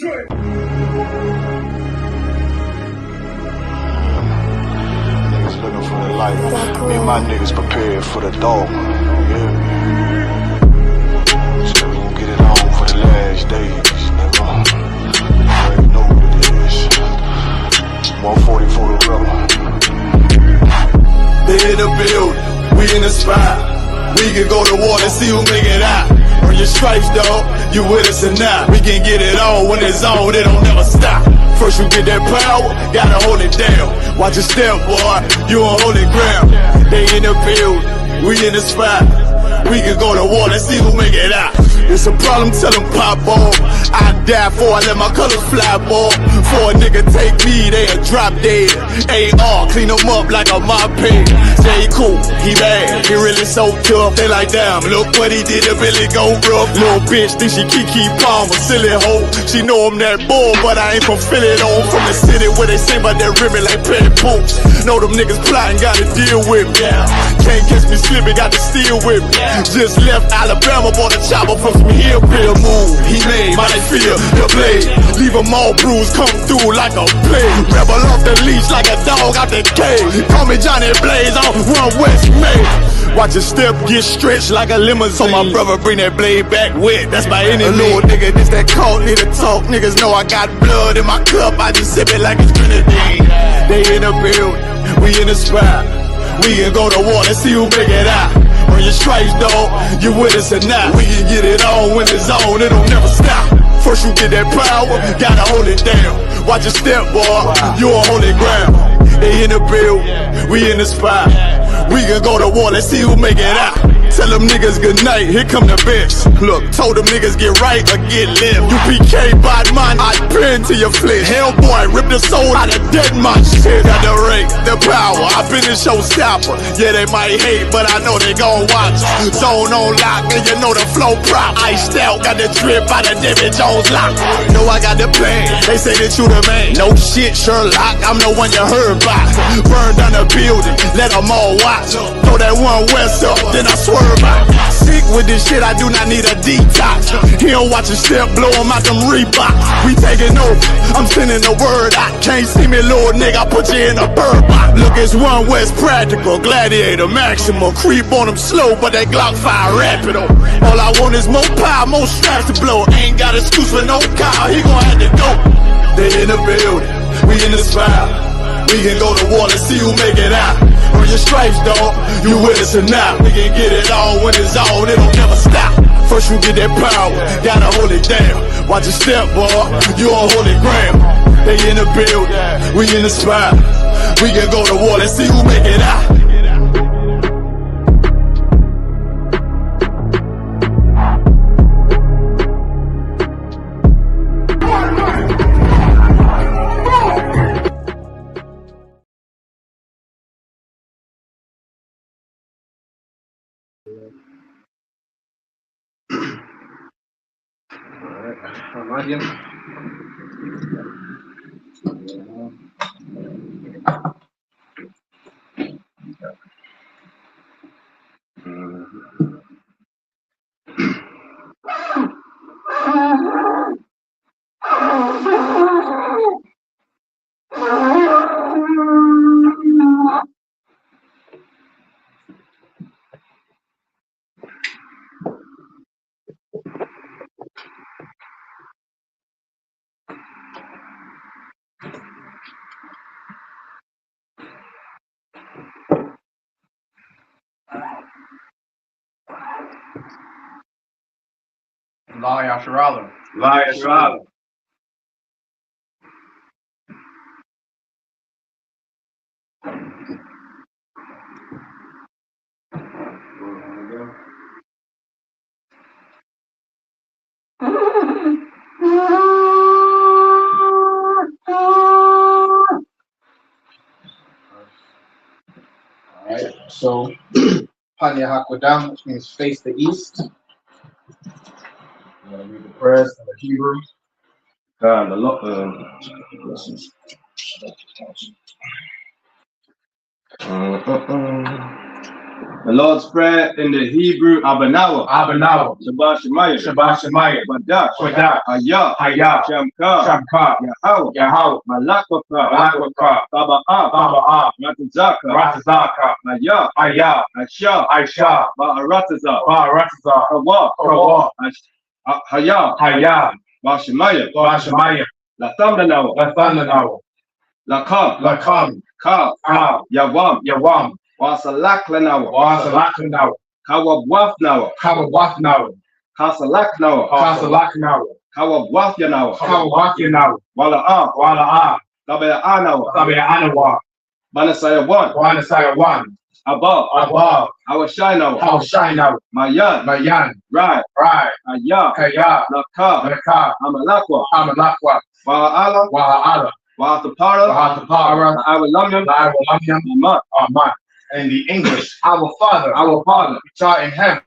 Niggas looking for the light. Me and my niggas prepared for the dog. Yeah. So we gon' get it on for the last days, nigga. You already know what it is. 140 for the rebel. They in the building, we in the spot. We can go to war and see who make it out. Earn your stripes, dog, you with us or not. We can get it on when it's on, it don't never stop. First you get that power, gotta hold it down. Watch your step, boy, you on holy ground. They in the building, we in the spot. We can go to war and see who make it out. It's a problem, tell them pop off. I die for I let my colors fly, boy. For a nigga take me, they a drop dead. AR, clean them up like a mop pig. Say he cool, he bad, he really so tough. They like, damn, look what he did, it really go rough. Little bitch think she Kiki Palmer, silly hoe. She know I'm that bull, but I ain't from Philly though. From the city where they sing about that ribbon like petty poops. Know them niggas plotting, gotta deal with me. Can't catch me slipping, got to steal with me. Just left Alabama, bought a chopper from some hillbilly move. He made my feel the blade. Leave them all bruised, come through like a plague. Rebel off the leash like a dog out the cage. Call me Johnny Blaze on Run West May. Watch your step get stretched like a limousine. So my brother bring that blade back wet, that's my enemy. A little nigga, this that cult, need to talk. Niggas know I got blood in my cup, I just sip it like it's grenadine. They in the building, we in the spot. We can go to war and see who make it out. Earn your stripes, dog, you with us or not. We can get it on when it's on, it don't never stop. First you get that power, gotta hold it down. Watch your step, boy, you on holy ground. They in the building, we in the spot. We can go to war, let's see who make it out. Tell them niggas good night, here come the bitch. Look, told them niggas get right or get left. UPK bought mine, I pin to your flesh. Hellboy, rip the soul out of dead man shit. Got the rate, the power, I been a showstopper. Yeah, they might hate, but I know they gon' watch. Zone on lock, and you know the flow prop. Iced out, got the drip out of David Jones lock. Know I got the plan, they say that you the man. No shit, Sherlock, I'm the one you heard by. Burn down the building, let them all watch. Throw that one west up, then I swerve out. Sick with this shit, I do not need a detox. He don't watch a step, blow him out them Reeboks. We taking over, I'm sending the word out. Can't see me, little nigga, I put you in a bird box. Look, it's One West practical, gladiator, maximum. Creep on them slow, but they Glock fire rapido. All I want is more power, more straps to blow. Ain't got excuse for no car, he gon' have to go. They in the building, we in the spot. We can go to war and see who make it out. Earn your stripes, dog, you with us or not. We can get it on when it's on, it don't never stop. First you get that power, gotta hold it down. Watch your step, boy, you on holy ground. They in the building, we in the spot. We can go to war and see who make it out. Alright, Laya Sharala. Laya Sharala. Alright, so Panya Hakwadam, which means face the east. I'm going to read the prayers in the Hebrew. God, the Lord, The Lord's Prayer in the Hebrew, Abanawa, Abanawa, Shabbat Shemayim, Shabbat Shemayim, Badah, Badah, Hayah, Hayah, Shamka, Shamka, Yahweh, Yahweh, Malakwaka, Malakwaka, Taba'ah, Taba'ah, Ratazaka, Ratazaka, Hayah, Hayah, Aisha, Aisha, Ba'arataza, Ba'arataza, Hawa, Hawa, Hayah, Hayah, Bashemayim, Shemayim, Lathamdanawa, Lathananawa, Lakam, Lakam, Ka, Ka, Yawam, Yawam, Wasalaklenawa, Wasalakanawa, Kawabwafnawa, Kawabwathnawa, Kasalaknawa, Kasalaknawa, Kawabwafyanawa, Kawawathinawa, Wala'ah, Wala'ah, Tabe'anawa, Tabi'anawa, Banasayawan, Wanasayawan, Abba, Abba, Awashinawa, Hawshainawa, Mayan, Mayan, Rai, Rai, Ayah, Kaya, Laka, Laka, Amalakwa, Amalakwa, Wa'ala, Wa'ala, Wa'atapara, Wahatapara, Awalamyam, La'awalamyam, Amat, Aman. In the English, our Father, which art in heaven,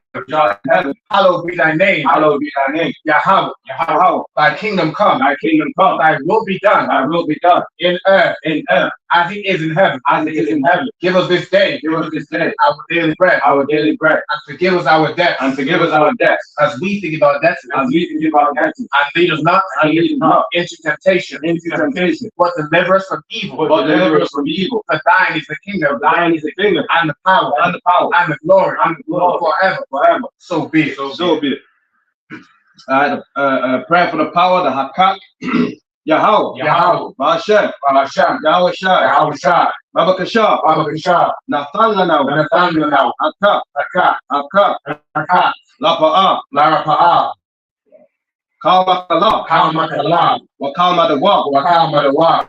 hallowed be thy name. Hallowed be thy name. Yahweh, Yahweh, thy kingdom come. thy kingdom come, Thy will be done. thy will be done In earth, in earth as it is in heaven. as it is in heaven. Give us this day. Give us this day our daily bread. our daily bread, And forgive us our debts. and forgive us our debts, As we forgive our debts. as we forgive our debtors. And lead us not into temptation. Into temptation, But deliver us from evil. but deliver us from evil. For thine is the kingdom. Thine is the kingdom, And the power. and the power, And the glory. and the glory, Forever. forever. So be it. So be it. Prayer for the power, the Hakak, Yahweh, Yahweh, Ba'ashem, Hashem, Yahweh Shai, Yahweh Shai, Babakashah, Babakashah, Nathan Lanaw, Nathanael, Akak, Akak, Akak, Akak, Lapa'ah, Larapa'ah, Kalmakala, Kalmakalam, Wakalmadawa, Wakamadawa,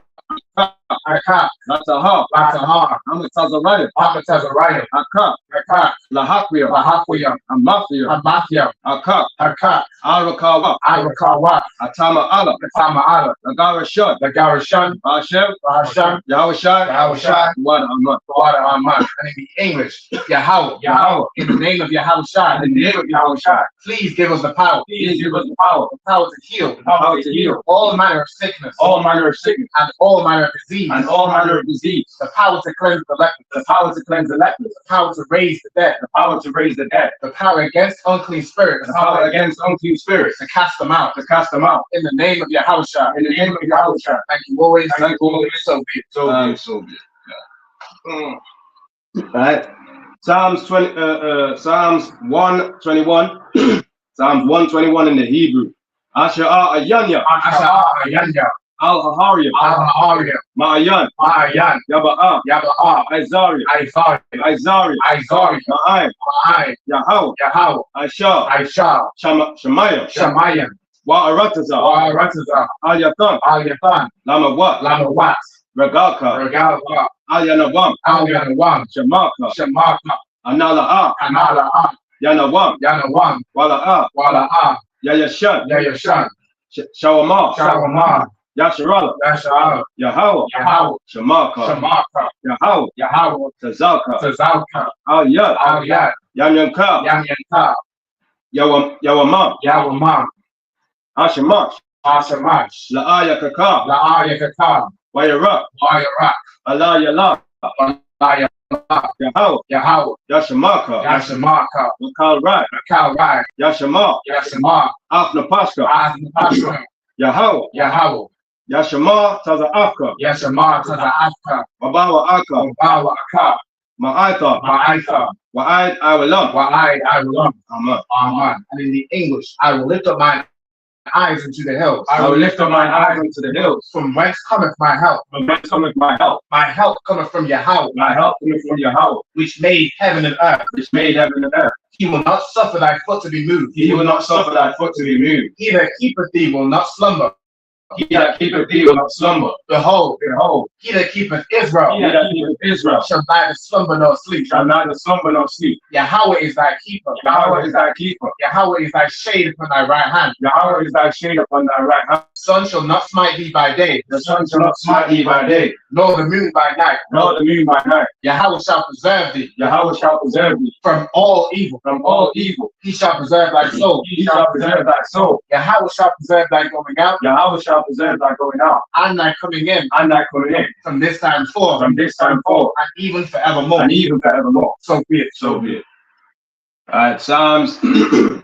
Akak, Nataha, Latahar, Amatazaraya, Amatazarayim, Akak, Akak, Lahakria, Lahakwiyam, Amathia, Amathiyam, Akak, Akak, Arakawa, Arakawa, Atama Allah, Atama, Nagara Shad, Nagarishan, Ba'ashem, Hashem, Yahweh Shai, Yahweh Shai, Wad Amat. Water Aman. And in the English, Yahweh, Yahweh, in the name of Yahweh Shai, in the name of Yahweh Shai, please give us the power. please give us the power To heal. to heal All manner of sickness. all manner of sickness And all manner of disease. and all manner of disease, The power to cleanse the lepers. the power to cleanse the lepers, The power to raise the dead. the power to raise the dead, The power against unclean spirits. the power against unclean spirits, To cast them out. to cast them out. In the name of Yahweh Shai. In the name of Yahweh Shai. Thank you always. Thank you always. So be it. So be it. Yeah. Right. Psalms 121. Psalms 121 in the Hebrew. Asha'ah Ayanya, Asha Ayanya, Al-Hahariya, Al-Hahariya, Ma'ayan, Ma'ayan, Yaba'ah, Yaba'ah, Aizariya, Aizari, Aizariya, Aizari, Ma'ay, Ma'ai, Yahweh, Yahweh, Aisha, Aisha, Shemaiah, Shamayim, Wa'arataza, Wa'arataza, Al-Yatan, Al-Yathan, Lamawat, Lamawat, Regalka, Regalwa, Al-Yanawam, Al-Yanawam, Shemaka, Shemaka, Anala'ah, Anala'ah, Yanawam, Yanawam, Wala'ah, Wala'ah, Yayashan, Yayashan, Shawamah, Shawamah, Yasharala, Yasha'ah, Yahweh, Yahweh, Shemaka, Shemaka, Yahweh, Yahweh, Tazalka, Tazalka, Al-Yad, Al-Yad, Yanyanka, Yamyanka, Yawamam, Yawamam, Hashemash, Ashamash, La'ayakaka, La'ayakakam, Wayarak, Wayarak, Allah Yala, Walayalak, Yahweh, Yahweh, Yashamaka, Yashamaka, Wakal Rai, Kalrai, Yashama, Yashama, Afnapashka, Asmapashka, Yahweh, Yahweh, Yashama, Tazaafka, Yashama, Taza'afka, Wabawa Aka, Wabawa Aka, Ma'aita, Ma'aitha, Wa'aid Awalam, I will love. Amen. Amen. And in the English, I will lift up my eyes into the hills. I will lift up my eyes unto the hills, From whence cometh my help? from whence cometh my help. My help cometh from Yahweh, My help cometh from Yahweh, which made heaven and earth. which made heaven and earth. He will not suffer thy foot to be moved. He will not suffer thy foot to be moved. He that keepeth thee will not slumber. He that keepeth thee will not slumber. Behold, Behold, he that keepeth Israel he that keepeth Israel shall neither slumber nor sleep. shall neither slumber nor sleep. Yahweh is thy keeper. Yahweh is thy keeper. Yahweh is thy shade upon thy right hand. Yahweh is thy shade upon thy right hand. sun shall not smite thee by day, the sun shall not smite thee by day, nor the moon by night, nor the moon by night. Yahweh shall preserve thee Yahweh shall preserve thee from all evil. from all evil. He shall preserve thy soul. He shall preserve thy soul. Yahweh shall preserve thy going out, Yahweh shall preserve thy going out, and thy coming in, and thy coming in, from this time forth, from this time forth, and even forevermore. and even forevermore. So be it. So be it. Alright, Psalms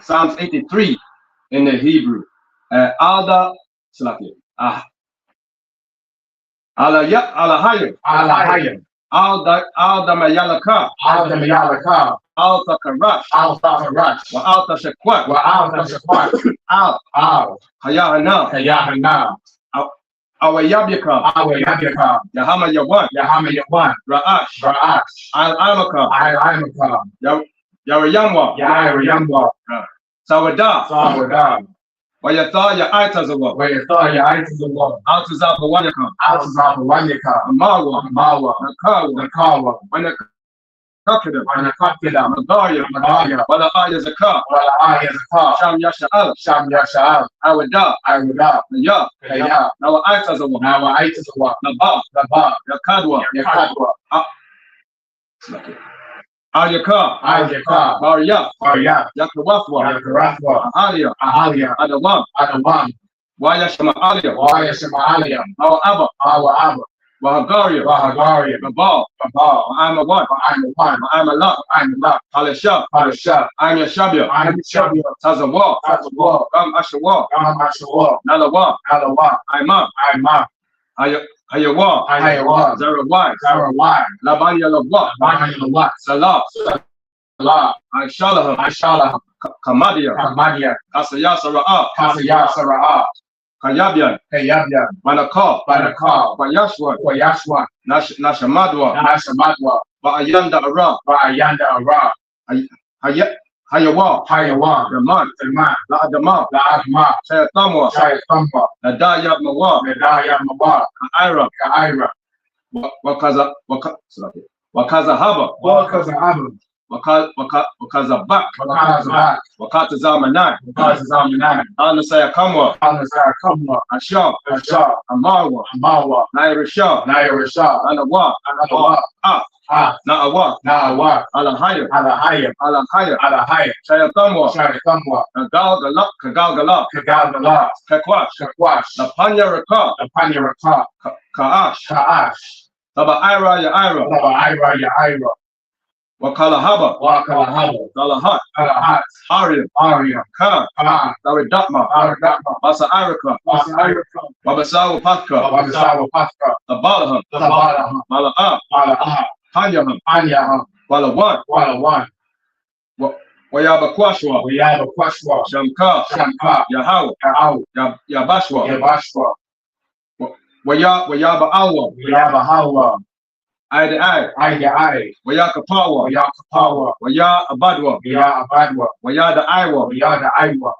83 in the Hebrew. Alda Salaki. Alahayim. Alahayim. Alda Mayalaka. Alda Mayalaka. Alta Karash. Alta Harash. Wa Alta Shekwat. Wa Alta Shakwat. Al. Hayahana. Kayahana. Awayabyaka. Awayabyaka. Yahama Yawan. Yahama Yawan. Ra'ash. Ra'ash. Al-Amaka. Al-Amaka. Yarayamwa. Yarayamwa. Sawada. Sawada. Wayatha Yaitazawa. Wayatha Yaitazawa. Altazapa Wanyaka. Altazapa Wanyaka. Amawa. Amawa. Nakawa. Nakawa. Wanakakida. Wanakakida. Madaya. Madaya. Wala Aya Zaka. Wala Aya Zaka. Sham Yasha'al. Sham Yasha'al. Awada. Awada. Ya. Ya. Nawa Aitazawa. Nawa Aitazawa. Naba. Naba. Yakadwa. Yakadwa. Ayaka. Ayaka. Barya. Barya. Yakawafwa. Yakawafwa. Ahalia. Ahalia. Adawam. Adawam. Waya Shama'alia. Waya Shama'alia. Our Abba. Our Abba. Wahagaria. Wahagaria. Babal. Babal. I'm a one. I'm a one. I'm a lot. I'm a lot. Halisha. Halisha. I'm a Shabia. I'm a Shabia. Tazawa. Tazawa. Gam Ashawa. Gam Ashawa. Nalawa. Nalawa. Ima. Ima. Hayawa. Hayawa. Zarawai. Zarawai. Labanya Lawa. Labanya Lawa. Salah. Salah. Aishalaham. Aishalaham. Kamadia. Kamadia. Kasaya Sara'a. Kasaya Sara'a. Kayabian. Kayabian. Manaka. Manaka. Wayashwa. Wayashwa. Nashamadwa. Nashamadwa. Ba'ayanda Ara. Ba'ayanda Ara. Hayawa. Hayawa. Raman. Raman. La'adama. La'adama. Shayatamwa. Shayatamwa. Nadaya Mawa. Nadaya Mawa. Ka'ira. Ka'ira. Wakazahaba. Wakazahaba. Wakazabak. Wakazabak. Wakatazamanai. Wakatazamanai. Anasayakamwa. Anasayakamwa. Ashah. Ashah. Amawa. Amawa. Nairishah. Nairishah. Anawa. Anawa. Na'awa. Na'awa. Alahaya. Alahaya. Alahaya. Alahaya. Shayatamwa. Shayatamwa. Kagalgala. Kagalgala. Kagalgala. Kakwash. Kakwash. Napanya Raka. Napanya Raka. Ka'ash. Ka'ash. Taba Ira ya Ira. Taba Ira ya Ira. Wakalahaba. Wakalahaba. Dalahat. Dalahat. Arya. Arya. Khan. Khan. Daridatma. Daridatma. Basa Irika. Basa Irika. Wabasawa Patka. Wabasawa Patka. Tabalaham. Tabalaham. Mala'ah. Mala'ah. Hanyaham. Hanyaham. Walawan. Walawan. Wayabakwashwa. Wayabakwashwa. Shamka. Shamka. Yahaw. Yahaw. Yabashwa. Yabashwa. Wayaba'alwa. Wayabahalwa. Eye to eye. Eye to eye. Wayakapawa. Wayakapawa. Waya Abadwa. Waya Abadwa. Waya the Iwa. Waya the Iwa.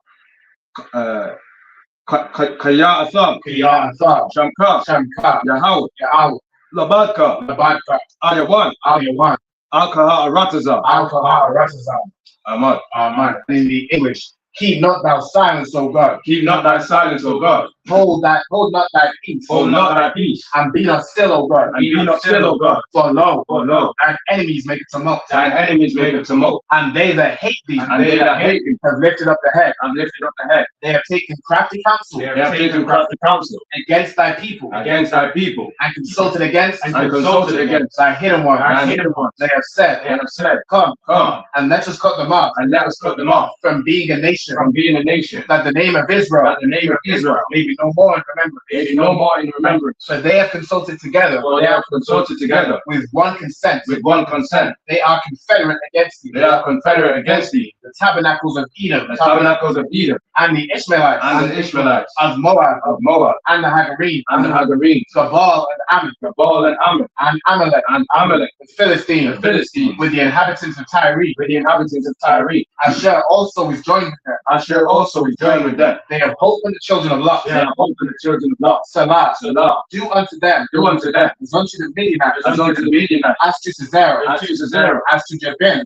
Kaya Atham. Kaya Atham. Shamka. Shamka. Yahaw. Yahaw. Labadka. Labadka. Ayawan. Ayawan. Alkaha Arataza. Alkaha Arataza. Aman. Aman. In the English. Keep not thou silence, O God. Keep not thy silence, O God. Hold not thy peace. Hold not thy peace. And be not still, O God. And be not still, O God. For lo, thine enemies make a tumult. Thine enemies make a tumult. And they that hate thee, and they that hate thee, have lifted up the head. Have lifted up the head. They have taken crafty counsel. They have taken crafty counsel against thy people. Against thy people. And consulted against. Thy hidden ones. They have said. Come. And let us cut them off. From being a nation. That the name of Israel. May be no more in remembrance. So they have consulted together. With one consent. They are confederate against thee. The tabernacles of Edom. And the Ishmaelites. Of Moab. And the Hagarene. Gabal and Ammon. And Amalek. The Philistines. With the inhabitants of Tyre. Asher also is joined with them. They have hope in the children of Lot. Salah. Do unto them. As unto the Midianites. As to Sisera. As to Jabin.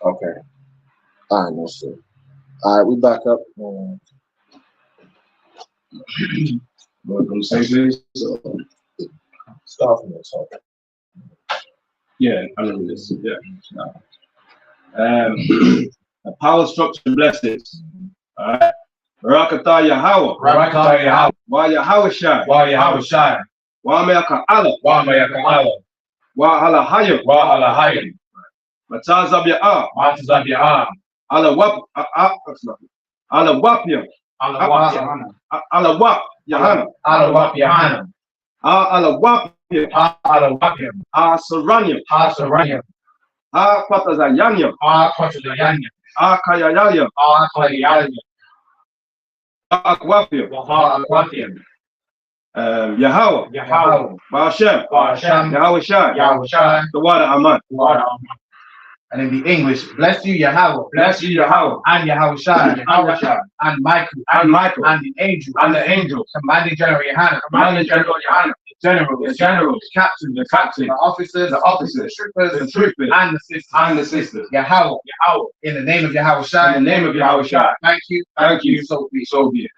Okay. All right, no sir. All right, we back up. Welcome, say this. Start from the top. Yeah, I remember this. Yeah. The power structure and blessings. All right. Barakatah Yahweh. Barakatah Yahweh. Wa Yahweh Shai. Wa Yahweh Shai. Wa Me'aka Allah. Wa Mayaka Allah. Wa Ala Hayim. Wa Allah Hayim. Matazab Ya'ah. Matazab Ya'ah. Ala Wap. Ala Wapyam. Allah Wap Yahana. Ala Wap Yahana. Allah Wap Yahana. Ala Wapyam. Allah Wapyam. Saranyam. Saranyam. Kwatazayanyam. Kwatazayanyam. Kayayayam. Kayayayam. Akwapyam. Akwapyam. Yahweh. Yahweh. Ba'ashem. Ba'ashem. Yahweh Shai. Yahweh Shai. The water Aman. Water Aman. And in the English, bless you, Yahweh. Bless you, Yahweh. And Yahweh Shai. Yahweh Shai. And Michael. And Michael. And the angel. And the angel. Commanding General Yohana. Commanding General Yohana. The general. The general. The captain. The captain. The officers. The officers. The troopers. The troopers. And the sisters. And the sisters. Yahweh. Yahweh. In the name of Yahweh Shai. In the name of Yahweh Shai. Thank you. Thank you. So be. So be it.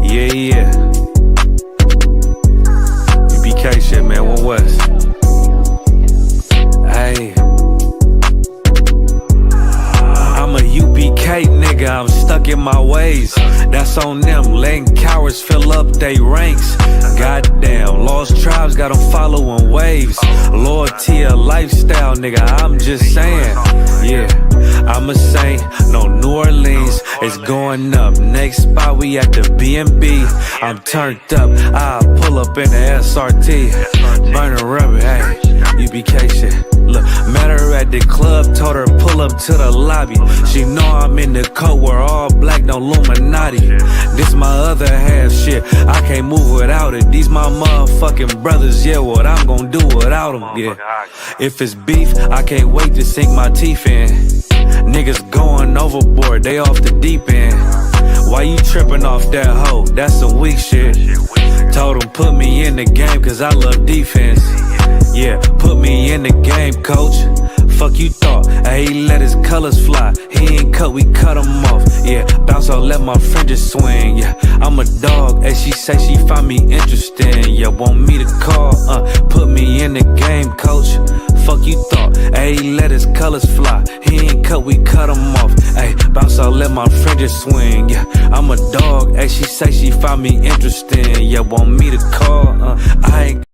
Yeah. UPK shit, man. 1 West. Hey. I'm a UPK nigga, I'm stuck in my ways. That's on them, letting cowards fill up they ranks. Goddamn, lost tribes got them following waves. Loyalty a lifestyle, nigga, I'm just saying. Yeah, I'm a saint, no New Orleans, it's going up. Next spot, we at the B&B. I'm turned up, I'll pull up in the SRT. Burning rubber, hey, UPK shit. Look, met her at the club, told her pull up to the lobby. She know I'm in the coat, we're all black, no Illuminati. This my other half shit, I can't move without it. These my motherfucking brothers, yeah, what I'm gonna do without them, yeah. If it's beef, I can't wait to sink my teeth in. Niggas going overboard, they off the deep end. Why you tripping off that hoe? That's some weak shit. Told him put me in the game cause I love defense. Yeah, put me in the game, coach. Fuck you thought, he let his colors fly. He ain't cut, we cut him off. Yeah, bounce out, let my fringes swing. Yeah, I'm a dog, and she say she find me interesting. Yeah, want me to call, put me in the game, coach. Fuck you thought, he let his colors fly. He ain't cut, we cut him off. Hey, bounce out, let my fringes swing. Yeah, I'm a dog, and she say she find me interesting. Yeah, want me to call, I ain't.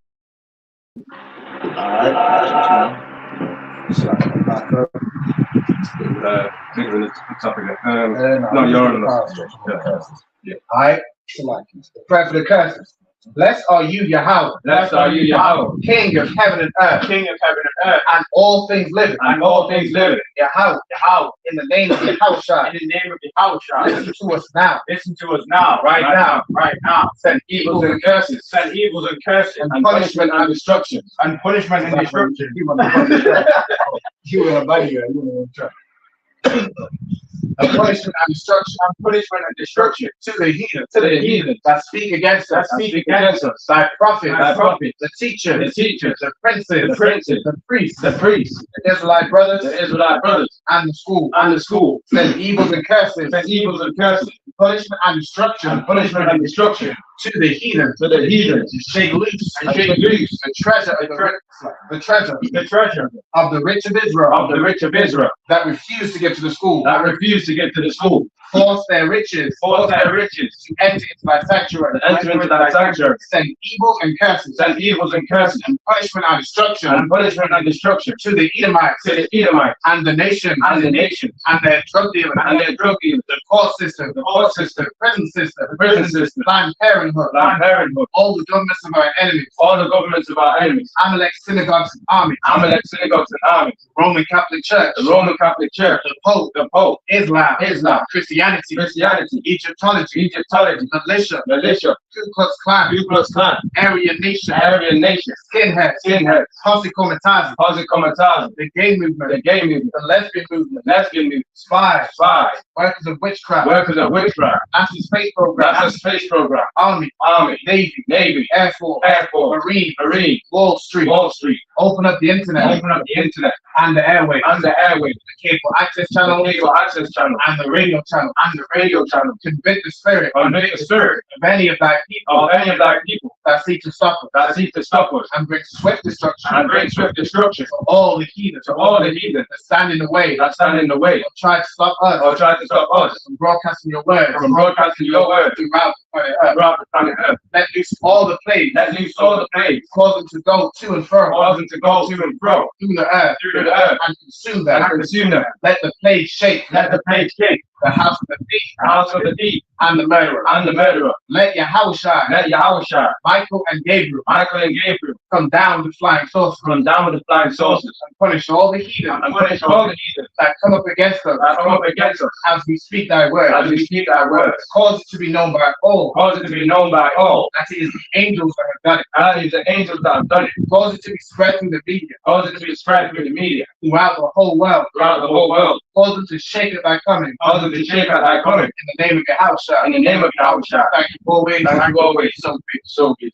Alright, Bigger than the topic. No, you're on the. Alright, prayer for the curses. Blessed are you, Yahweh. Blessed are you, Yahweh. King of heaven and earth. King of heaven and earth. And all things living. And all things living. Yahweh. Yahweh. In the name of Yahweh. In the name of Yahweh. Listen to us now. Listen to us now. Right now. Right now. Send evils and curses. Send evils and curses. And punishment and destruction. And punishment and destruction. You will abide you. And punishment and destruction. And punishment and destruction. To the heathen. To the heathen. That speak against us. That speak against us. Thy prophets. Thy prophets. The teachers. The teachers. The princes. The princes. The priests. The priests. The Israelite brothers. The Israelite brothers. And the school. And the school. Send evils and curses. Send evils and curses. Punishment and destruction. And punishment and destruction. To the heathen. To the heathen. To shake loose. And shake loose. The treasure. The treasure. The treasure. Of the rich of Israel. Of the rich of Israel. That refuse to get to the school. That refuse to get to the school. Force their riches. Force their riches. To enter into thy sanctuary. To enter into thy sanctuary. Send evil and curses. Send evils and curses. And punishment and destruction. And punishment and destruction. To the Edomites. To the Edomites. And the nations. And the nations. And their drug dealers. And their drug dealers. The court system. The court system. The prison system. The prison system. Planned Parenthood. Planned Parenthood. All the governments of our enemies. All the governments of our enemies. Amalek synagogues and armies. Amalek synagogues and armies. Roman Catholic Church. The Roman Catholic Church. The Pope. The Pope. Islam. Islam. Christianity. Christianity. Egyptology. Egyptology. Militia. Militia. Ku Klux Klan. Ku Klux Klan. Aryan Nation. Aryan Nation. Skinheads. Skinheads. Posse Comitatus. Posse Comitatus. The gay movement. The gay movement. The lesbian movement. Lesbian movement. Spies. Spies. Workers of witchcraft. Workers of witchcraft. National Space Program. National Space Program. Army. Army. Navy. Navy. Air Force. Air Force. Marine. Marine. Wall Street. Wall Street. Open up the internet. Open up the internet. And the airwaves. And the airwaves. The cable access channel. The cable access channel. And the radio channel. And the radio channel. Convict the spirit. Convict the spirit. Of any of thy people. Of any of thy people. That seek to stop us. That seek to stop us. And bring swift destruction. And bring swift destruction. To all the heathen. To all the heathen. That stand in the way. That stand in the way. Or try to stop us. Or try to stop us. From broadcasting your word. From broadcasting your word. Throughout the planet Earth. Throughout the planet Earth. Let loose all the plagues. Let loose all the plagues. Cause them to go to and fro. Cause them to go to and fro. Through the earth. Through the earth. And consume them. And consume them. Let the plague shake. Let the plague shake. The house of the thief. The house of the thief. And the murderer. And the murderer. Let Yahushua. Let Yahushua. Michael and Gabriel. Michael and Gabriel. Come down with flying saucers. Come down with the flying saucers. And punish all the heathen. And punish all the heathen. That come up against us. That come up against us. As we speak thy word. As we speak thy word. Cause it to be known by all. Cause it to be known by all. That it is the angels that have done it. That it is the angels that have done it. Cause it to be spread through the media. Cause it to be spread through the media. Throughout the whole world. Throughout the whole world. Cause them to shake at thy coming. Cause them to shake at thy coming. In the name of Yahushua. In the name of Yahushua. Thank you always. Thank you always. So be. So be.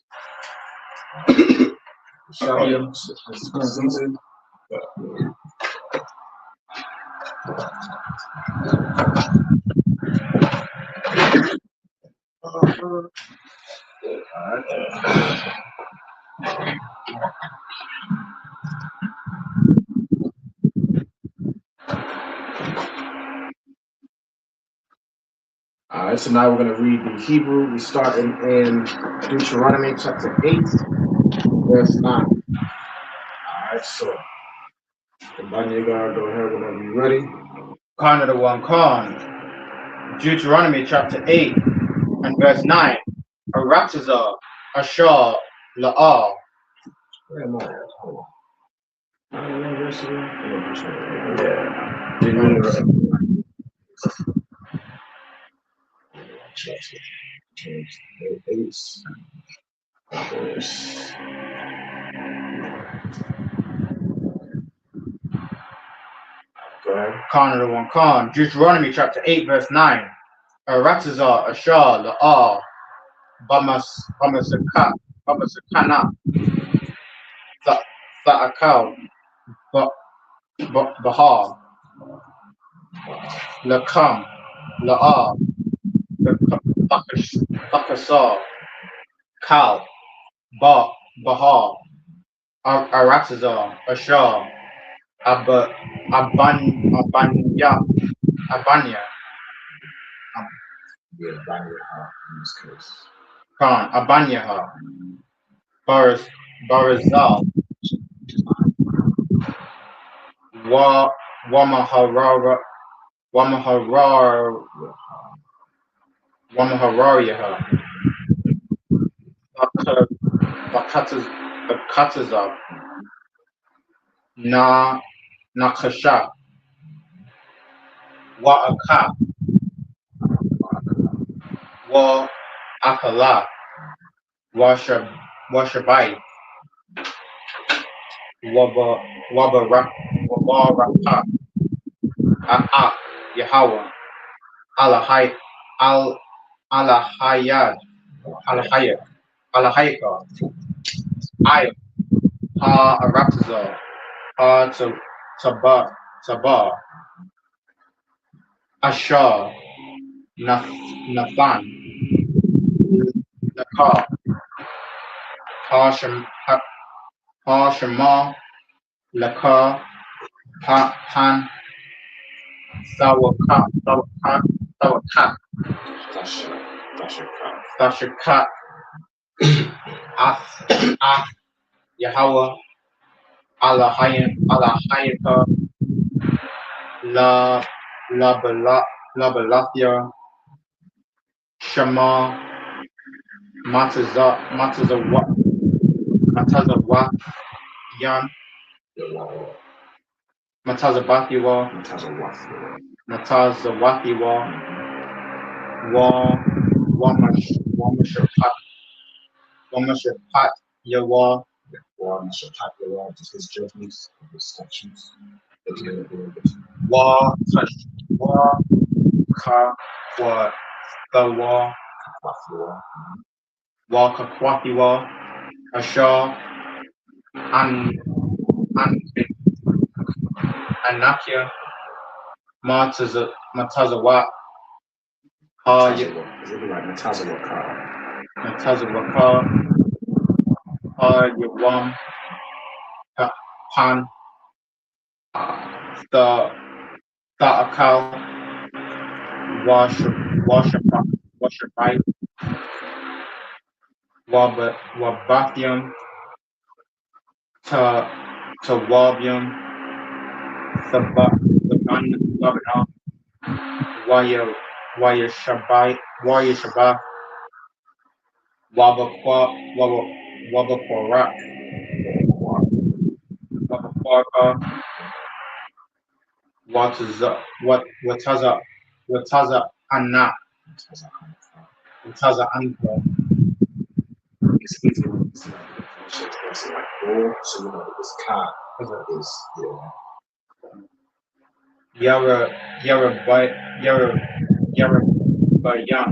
Alright, so now we're going to read the Hebrew. We start in Deuteronomy chapter 8, verse 9. Alright, so Banya, go ahead whenever you're ready. Khan of the one Khan. Deuteronomy chapter 8 and verse 9. Aratazar, Ashar, La'al. Where am I? Hold on. Change the base. Go ahead. Khan of the one Khan. Deuteronomy chapter 8 verse 9. Aratazar, Ashar, La'al, Bamasakana, Tha'akal, Bahar, Lakam, La'al, Bakasar, Kal, Bahar, Aratazar, Ashar, Abanya, Yeah, in this case. Khan, Abanyaha, Barazal, Wamaharariaha, Bakataza, Na Nakasha, Wa'aka, Wa Akala, Washabai, Wabaraka, A'ak, Yahweh, Alahai, Al Alahayad, Alahayka, I, Ha Arataza, Ha Tabar, Ashar, Nathan, Nakar, Shema, Lakar, Han, Sawakat, Tashakat, Af, Yahweh, Alahayaka, Balathia, Shema, Matazawat, Yan, Matazawathiwa, Wamashapat, Yawa, just his judgments, his statutes. Wa Ka Wa Thawa, Wa Kakwathiwa, Ashar, Anakia, Matazawat, Ha Matazawaka, Ha Yawam, Pan, Ta'akal, Washabai, Wabathium, Tawabium, Sabana, Waya Shabbat, Wabakwarak, Wataza Anna, Wataza Anka, It's easy when it's like war, so you know this car is Yarabayan,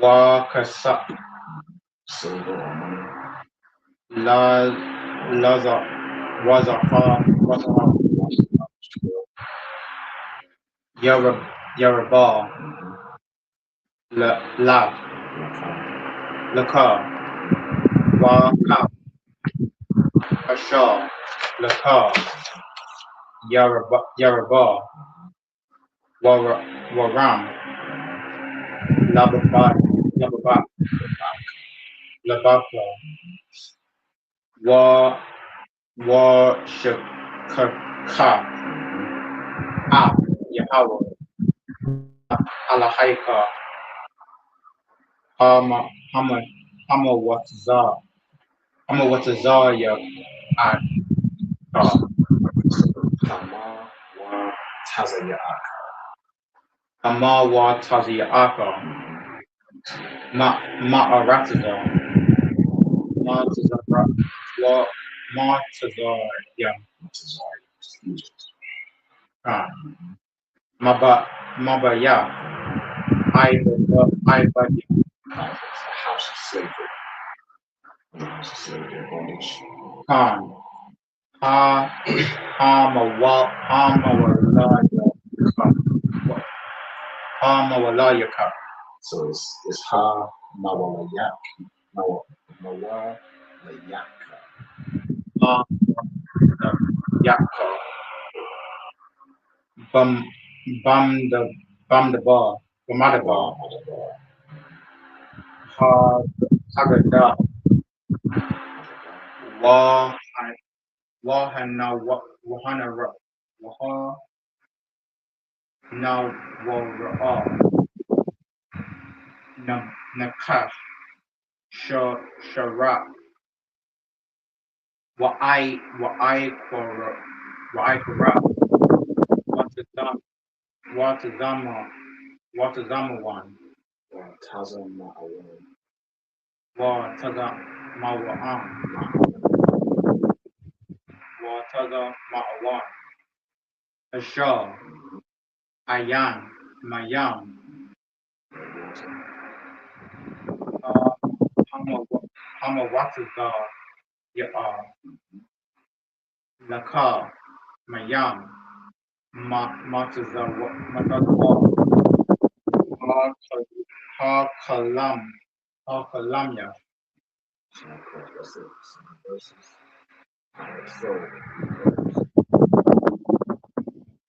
Wakasa, silver or money. Wazaha, Yarabal, Lab, Lakar, Waka, Ashar, Lakar, Yarabal, Waram, Lababat, Labakla, Shakaka, Yahweh, Alahaika, Hamawatazaya, Ad, Hamawatazaya Aka, Ma'arataza, Matazaya, Mabaya, Ibadi, House of slavery. House of slavery and bondage. Khan, Hamawalayaka. So it's Ha Mawalayak. Mawalayaka. Yaka. Bamdaba. Hagada. Wahana Nakash, Sharat. Wa'ikara. Watazamawan. Watazamawaan. Watazamawan. Ashar. Ayan. Mayam. Hamawatazar. Ya'ar. Lakar. Mayam. Matazawar. Harkalamya. That's it. Some verses. Alright, so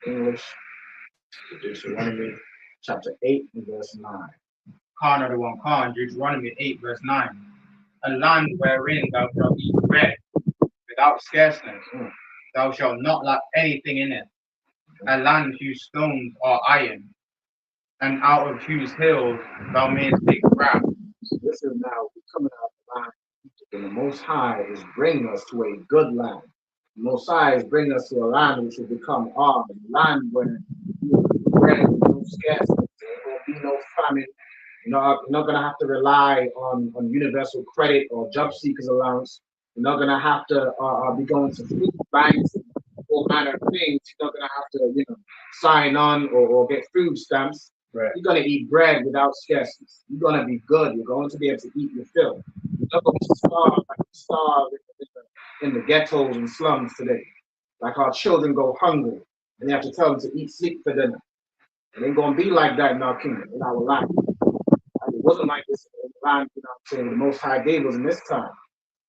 English, Deuteronomy chapter 8 and verse 9. Deuteronomy 8 verse 9. A land wherein thou shalt eat bread without scarceness. Thou shalt not lack anything in it. A land whose stones are iron, and out of whose hills thou mayest take ground. So this is now coming out of the land. And the Most High is bringing us to a good land. The Most High is bringing us to a land which will become ours, a land where bread will be no scarcity, there will be no famine. You're not going to have to rely on universal credit or job seekers allowance. You're not going to have to be going to food banks and all manner of things. You're not going to have to, sign on or get food stamps. Right. You're going to eat bread without scarcity. You're going to be good. You're going to be able to eat your fill. You're not going to starve like we starve in the ghettos and slums today. Like our children go hungry and they have to tell them to eat, sleep for dinner. It ain't going to be like that in our kingdom, in our life. And it wasn't like this in the land, the Most High gave us in this time.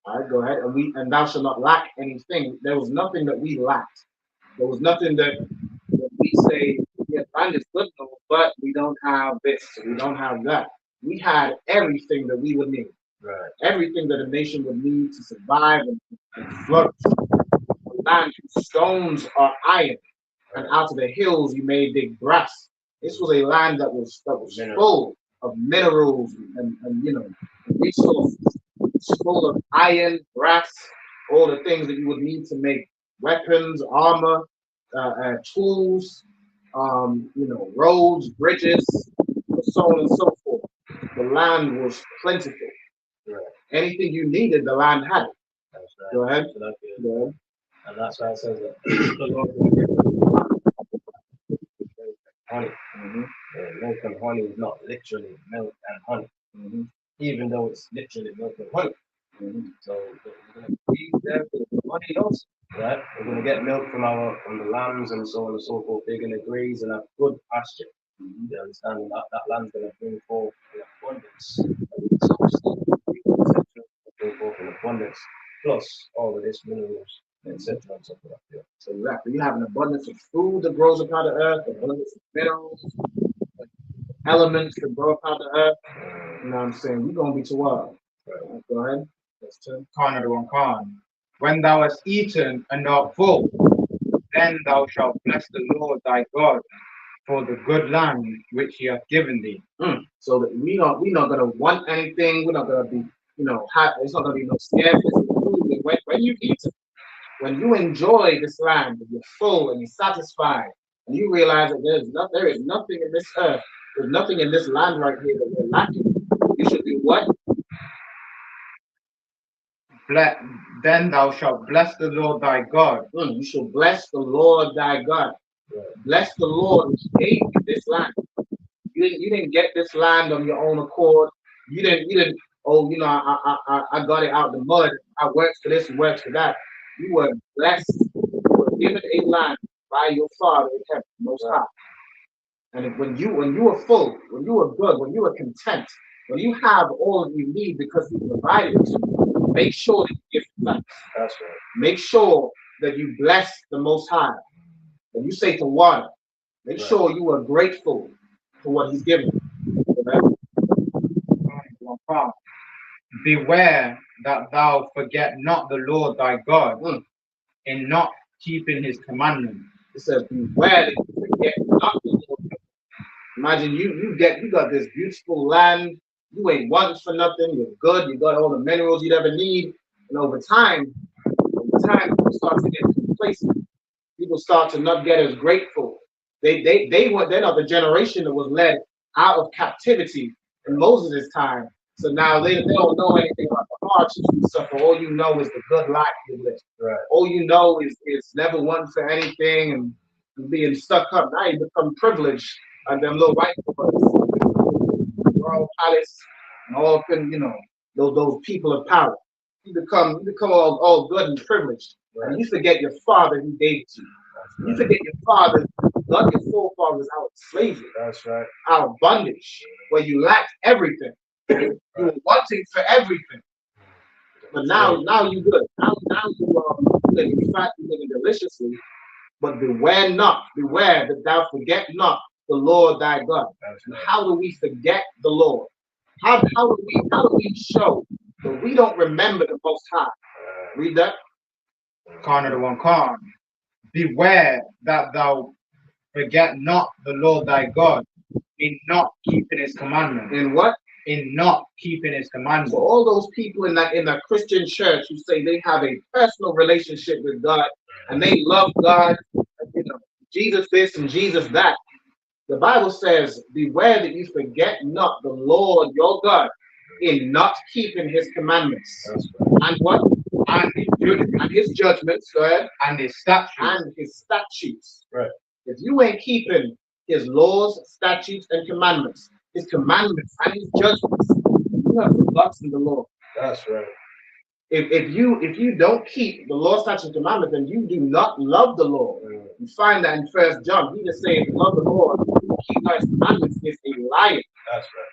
All right, go ahead. And thou shalt not lack anything. There was nothing that we lacked. There was nothing that we say, yeah, land is good, but we don't have this, we don't have that. We had everything that we would need. Right. Everything that a nation would need to survive and flourish. The land whose stones are iron, and out of the hills you may dig brass. This was a land that was full of minerals and resources. It's full of iron, brass, all the things that you would need to make weapons, armor, tools, roads, bridges, so on and so forth. The land was plentiful. Right. Anything you needed, the land had it. That's right. Go ahead. So Go ahead. and that's why it says that the Lord will give us honey. Milk and honey is not literally milk and honey, even though it's literally milk and honey. So we're going to feed them with honey also, right? We're going to get milk from the lambs and so on and so forth. They're going to graze and have good pasture. You understand that land's going to bring forth in abundance. Bring forth in abundance, plus all of this minerals, etc. and so forth. Yeah. So exactly, you have an abundance of food that grows up out of earth, abundance of minerals, elements that grow up out of earth. You know what I'm saying? We're gonna be to wild. Right. Go ahead. That's 10. When thou hast eaten and art full, then thou shalt bless the Lord thy God for the good land which he hath given thee. So that we're not gonna want anything. We're not gonna be, it's not gonna be no scarcity. When you eat it, when you enjoy this land, and you're full and you're satisfied, and you realize that there is nothing in this earth, there's nothing in this land right here that we're lacking. You should do what? Then thou shalt bless the Lord thy God. You shall bless the Lord thy God. Bless the Lord who gave you this land. You didn't get this land on your own accord. You didn't. Oh, I got it out the mud. I worked for this and worked for that. You were blessed. You were given a land by your Father in heaven, Most High. And when you were full, when you were good, when you were content, when you have all that you need because He provided it to you, make sure that you give thanks. That's right. Make sure that you bless the Most High. When you say to water, make sure you are grateful for what He's given you. Beware that thou forget not the Lord thy God in not keeping His commandments. It says, beware that you forget not the Lord. Imagine you got this beautiful land, You ain't wanting for nothing. You're good. You got all the minerals you'd ever need. And over time, people start to get complacent. People start to not get as grateful. They're not the generation that was led out of captivity in Moses' time. So now they don't know anything about the hardships and stuff. All you know is the good life you live. Right. All you know is never wanting for anything and being stuck up. Now you become privileged and them little white boys, royal palace, and all those people of power. You become all good and privileged. Right. And you forget your father who gave it to you. You forget your father, God, your forefathers out of slavery. That's right. Out of bondage, where you lacked everything. You were wanting for everything. But now you good. Now you living fat, you living deliciously. But beware that thou forget not the Lord thy God. And how do we forget the Lord? How do we show that we don't remember the Most High? Read that. Khan the one Khan. Beware that thou forget not the Lord thy God in not keeping his commandments. In what? In not keeping his commandments. So all those people in that Christian church who say they have a personal relationship with God and they love God, Jesus this and Jesus that. The Bible says, beware that you forget not the Lord your God in not keeping his commandments. And what? And his judgments, go ahead. And his statutes. And his statutes. Right. If you ain't keeping his laws, statutes, and commandments, his commandments and his judgments, you have forgotten the Lord. That's right. If you don't keep the law, statutes, and commandments, then you do not love the Lord. You find that in 1 John. He just saying, love the Lord, keep God's commandments is a liar. That's right.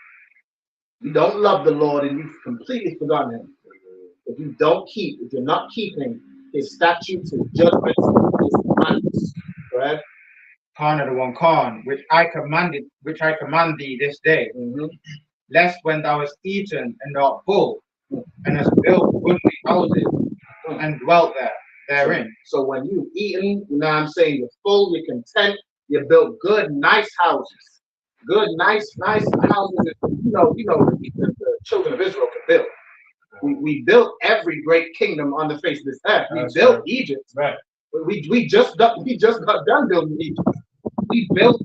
You don't love the Lord and you've completely forgotten him. If you're not keeping his statutes, his judgments, his commandments, right? Khan of the one Khan, which I command thee this day, lest when thou hast eaten and art full, and hast built goodly houses and dwelt therein. So when you've eaten, you know what I'm saying, you're full, you're content, you built good, nice houses. Good, nice houses that, the children of Israel could build. We built every great kingdom on the face of this earth. We built Egypt. Right. We just got done building Egypt. We built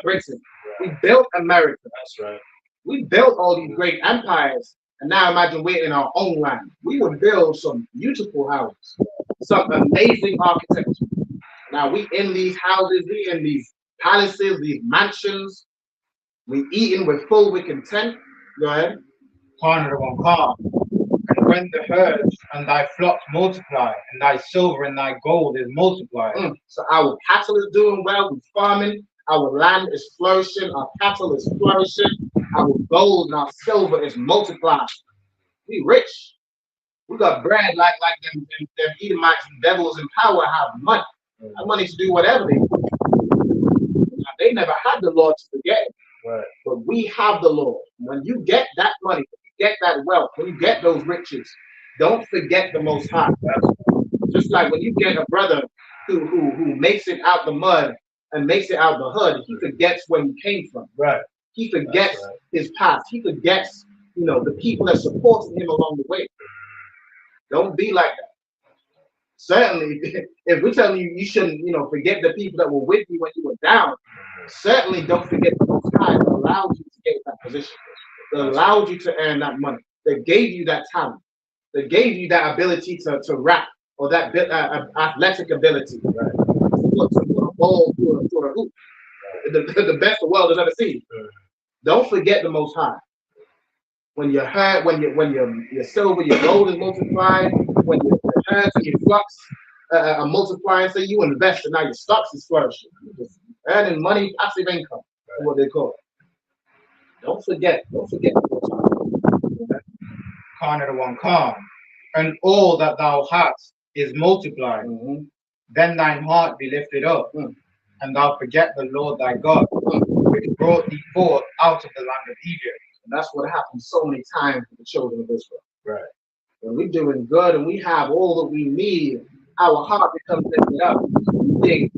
Britain. We built America. That's right. We built all these great empires. And now imagine we're in our own land. We would build some beautiful houses, some amazing architecture. Now we in these houses, we in these palaces, these mansions. We eating, we're full, we're content. Go ahead. Khan of the one Khan. And when the herds and thy flocks multiply, and thy silver and thy gold is multiplied. So our cattle is doing well, we're farming, our land is flourishing, our cattle is flourishing, our gold and our silver is multiplied. We rich. We got bread like them Edomites and devils in power have money. Have money to do whatever they want. Now, they never had the Lord to forget it. Right. But we have the Lord. When you get that money, when you get that wealth, when you get those riches, don't forget the Most High. Just like when you get a brother who makes it out the mud and makes it out the hood, he forgets where he came from. Right. He forgets his past. He forgets, the people that supported him along the way. Don't be like that. Certainly, if we're telling you shouldn't, forget the people that were with you when you were down, certainly don't forget the Most High that allowed you to get in that position, that allowed you to earn that money, that gave you that talent, that gave you that ability to rap, or that athletic ability, right? To put a ball through a hoop, the best the world has ever seen. Don't forget the Most High. When your herd, when your silver, your gold is multiplied, when your herds and your flocks are multiplying, so you invest and now your stocks is flourishing. You're just earning money, passive income, is what they call it. Don't forget the Most High. Khan of the one Khan, and all that thou hast is multiplied. Then thine heart be lifted up, and thou forget the Lord thy God, which brought thee forth out of the land of Egypt. And that's what happens so many times with the children of Israel. Right. When we're doing good and we have all that we need, our heart becomes lifted up. We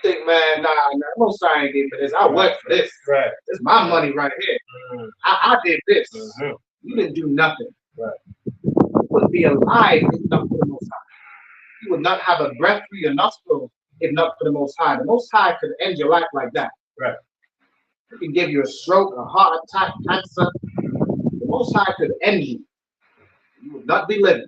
think, man, nah, Most High ain't gave me this. I worked for this. Right. This is my money right here. I did this. You didn't do nothing. Right. You wouldn't be alive if not for the Most High. You would not have a breath through your nostrils if not for the Most High. The Most High could end your life like that. Right. It could give you a stroke, a heart attack, cancer. The Most High could end you. You would not be living.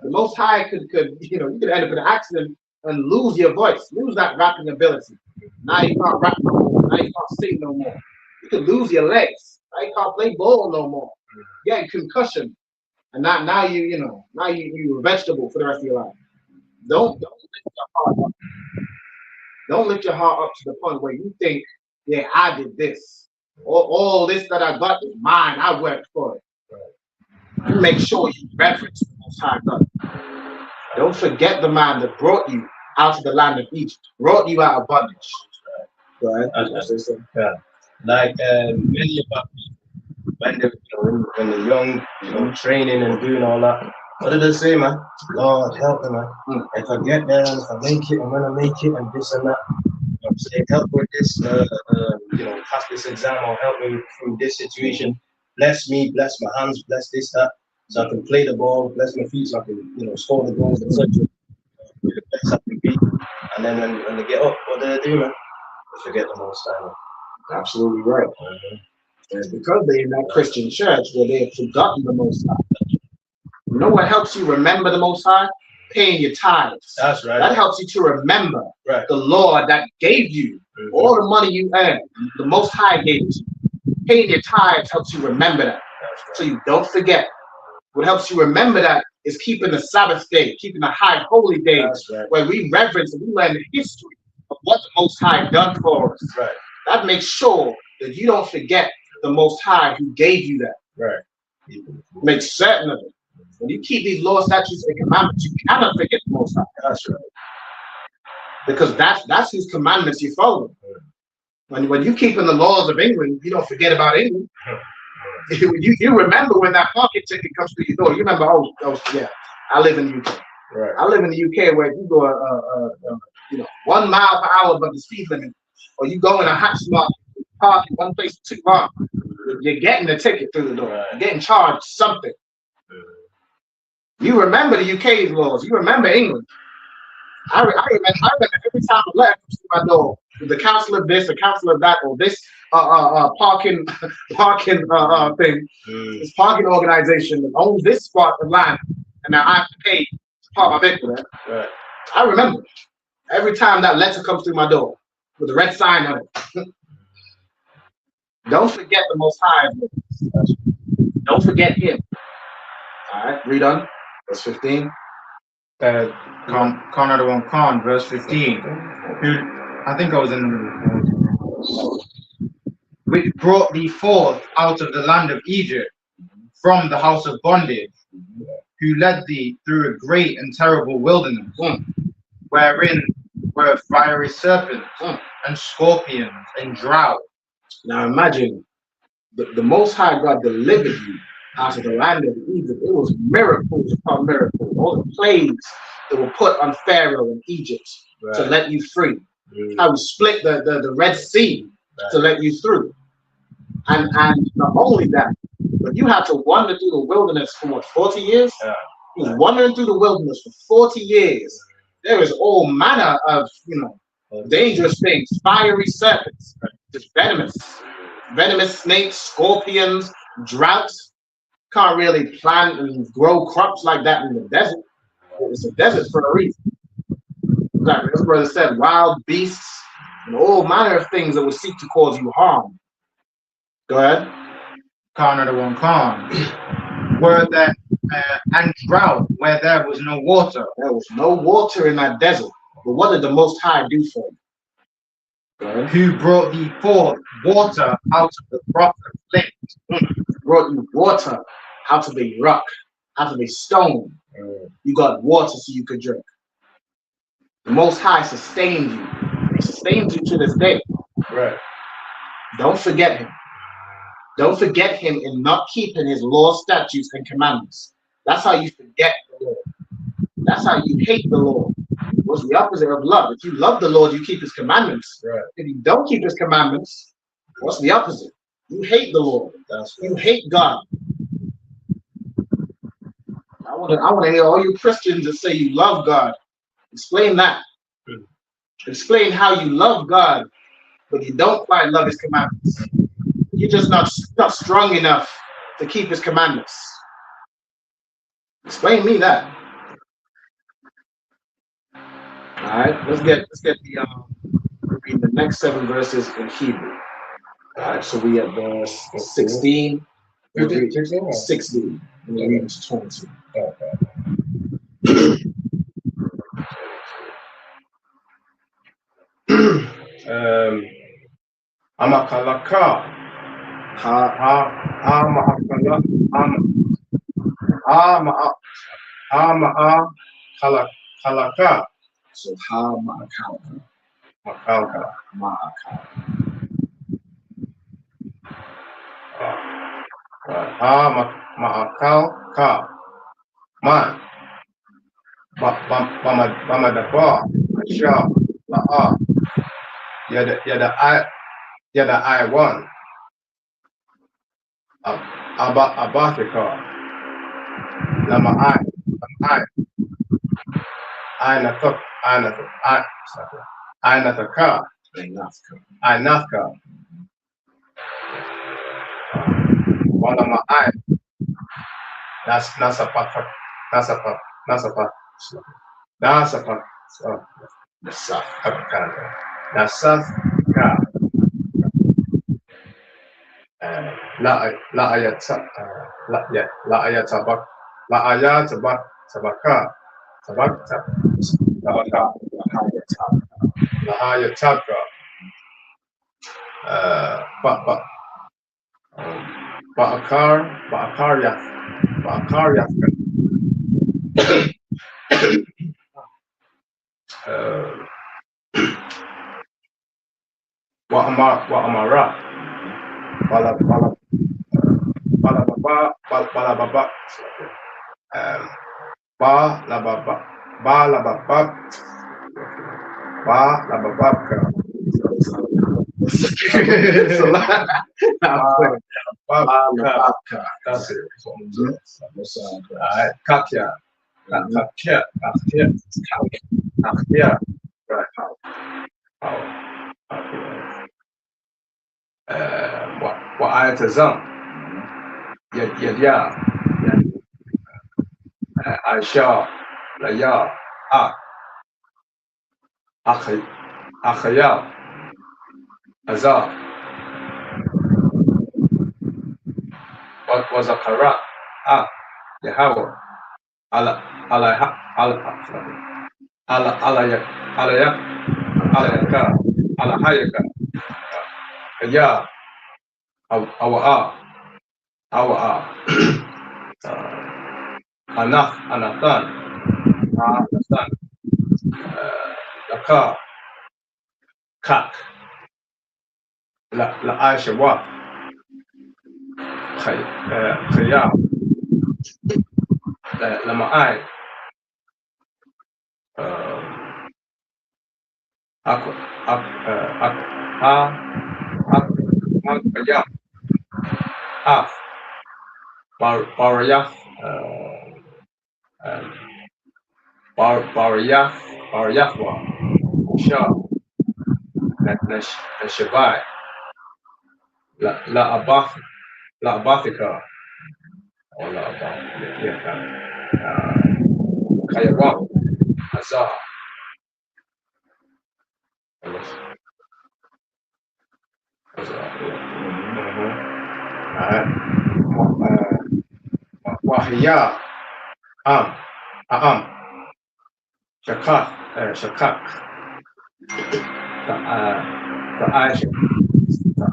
The Most High could you could end up in an accident and lose your voice, lose that rapping ability. Now you can't rap no more. Now you can't sing no more. You could lose your legs. Now you can't play ball no more. You get concussion, and now you're a vegetable for the rest of your life. Don't lift your heart up. Don't lift your heart up to the point where you think, yeah, I did this. All this that I got is mine. I worked for it. You make sure you reverence the Most High God. Don't forget the man that brought you out of the land of Egypt, brought you out of bondage. Go ahead. Yeah. Like many of us, when they're young, training and doing all that. What did they say, man? Lord, help me, man. If I get there and if I make it, I'm gonna make it, and this and that. Say, help with this, pass this exam, or help me through this situation. Bless me, bless my hands, bless this, that, so I can play the ball. Bless my feet, so I can, score the goals, etc. Be the best I can be. And then when they get up, what do they do, man? They forget the Most High. Absolutely right. It's because they're in that Christian church where they have forgotten the Most High. You know what helps you remember the Most High? Paying your tithes. That's right. That helps you to remember the Lord that gave you all the money you earned. The Most High gave you. Paying your tithes helps you remember that. So you don't forget. What helps you remember that is keeping the Sabbath day, keeping the high holy days, where we reverence and we learn the history of what the Most High done for us. Right. That makes sure that you don't forget the Most High who gave you that. Right. Make certain of it. When you keep these laws, statutes, and commandments, you cannot forget the Most High. That's right. Because that's His commandments you follow. When you keep in the laws of England, you don't forget about England. You remember when that parking ticket comes to your door. You remember, yeah, I live in the UK. Right. I live in the UK where you go 1 mile per hour above the speed limit, or you go in a hot spot, park in one place too long, you're getting a ticket through the door. You're getting charged something. You remember the UK's laws. You remember England. I remember every time I left through my door, the council of this, the council of that, or this parking thing, this parking organization that owns this spot of land, and now I have to pay to park my vehicle there. Right. I remember every time that letter comes through my door with a red sign on it. Don't forget the Most High. Don't forget Him. All right, read on. Verse 15. Another one, verse 15. I think I was in the which brought thee forth out of the land of Egypt from the house of bondage, who led thee through a great and terrible wilderness, wherein were fiery serpents and scorpions and drought. Now imagine the Most High God delivered you out of the land of Egypt. It was miracles upon miracles. All the plagues that were put on Pharaoh in Egypt to let you free. How we split the Red Sea to let you through. And not only that, but you had to wander through the wilderness for what, 40 years? Yeah. He was wandering through the wilderness for 40 years. There is all manner of dangerous things, fiery serpents, just venomous snakes, scorpions, droughts. Can't really plant and grow crops like that in the desert. It's a desert for a reason. Like this brother said, wild beasts and all manner of things that will seek to cause you harm. Go ahead. Another one, were there and drought where there was no water. There was no water in that desert. But what did the Most High do for you? Who brought thee forth water out of the rock of flint. Brought you water out of a rock, out of a stone. You got water so you could drink. The Most High sustained you. He sustains you to this day. Right. Don't forget Him. Don't forget Him in not keeping His law, statutes, and commandments. That's how you forget the Lord. That's how you hate the Lord. What's the opposite of love? If you love the Lord, you keep his commandments. Right. If you don't keep his commandments, what's the opposite? You hate the Lord. You hate God. I want to hear all you Christians that say you love God. Explain that. Explain how you love God, but you don't quite love his commandments. You're just not strong enough to keep his commandments. Explain me that. All right, let's get read the next 7 verses in Hebrew. All right, so we at verse 16. 16. And we read to 20. Amakalaka. Kalaka. So ha ma'akalka. Makalka. Ma'akal. Ma'akalka. Man. Bamadaba. Asha. La'a. Yada I one. Abatika. Lama I natuk. I nataka. I natka. Walama I. Nasapa. Nasaka. La ayat sabaka. Lahaya tabka. Ba'akar yaf. Wa'amara. Balababa. Balababka. That's it. Katya. What ayatazam? Yadya. Aisha. Laya. Akhaya. Azar. What was a kara? Yahweh. Alahayaka. Ya. Awa. Anathan. Laka. Kak. La Aisha wa. Khaya. Lama I. Barayah. Barayahwa. Shah. Nashabai. La Abathika. Or La Abathika. Kayawa. Azar. Wahya. Shakak.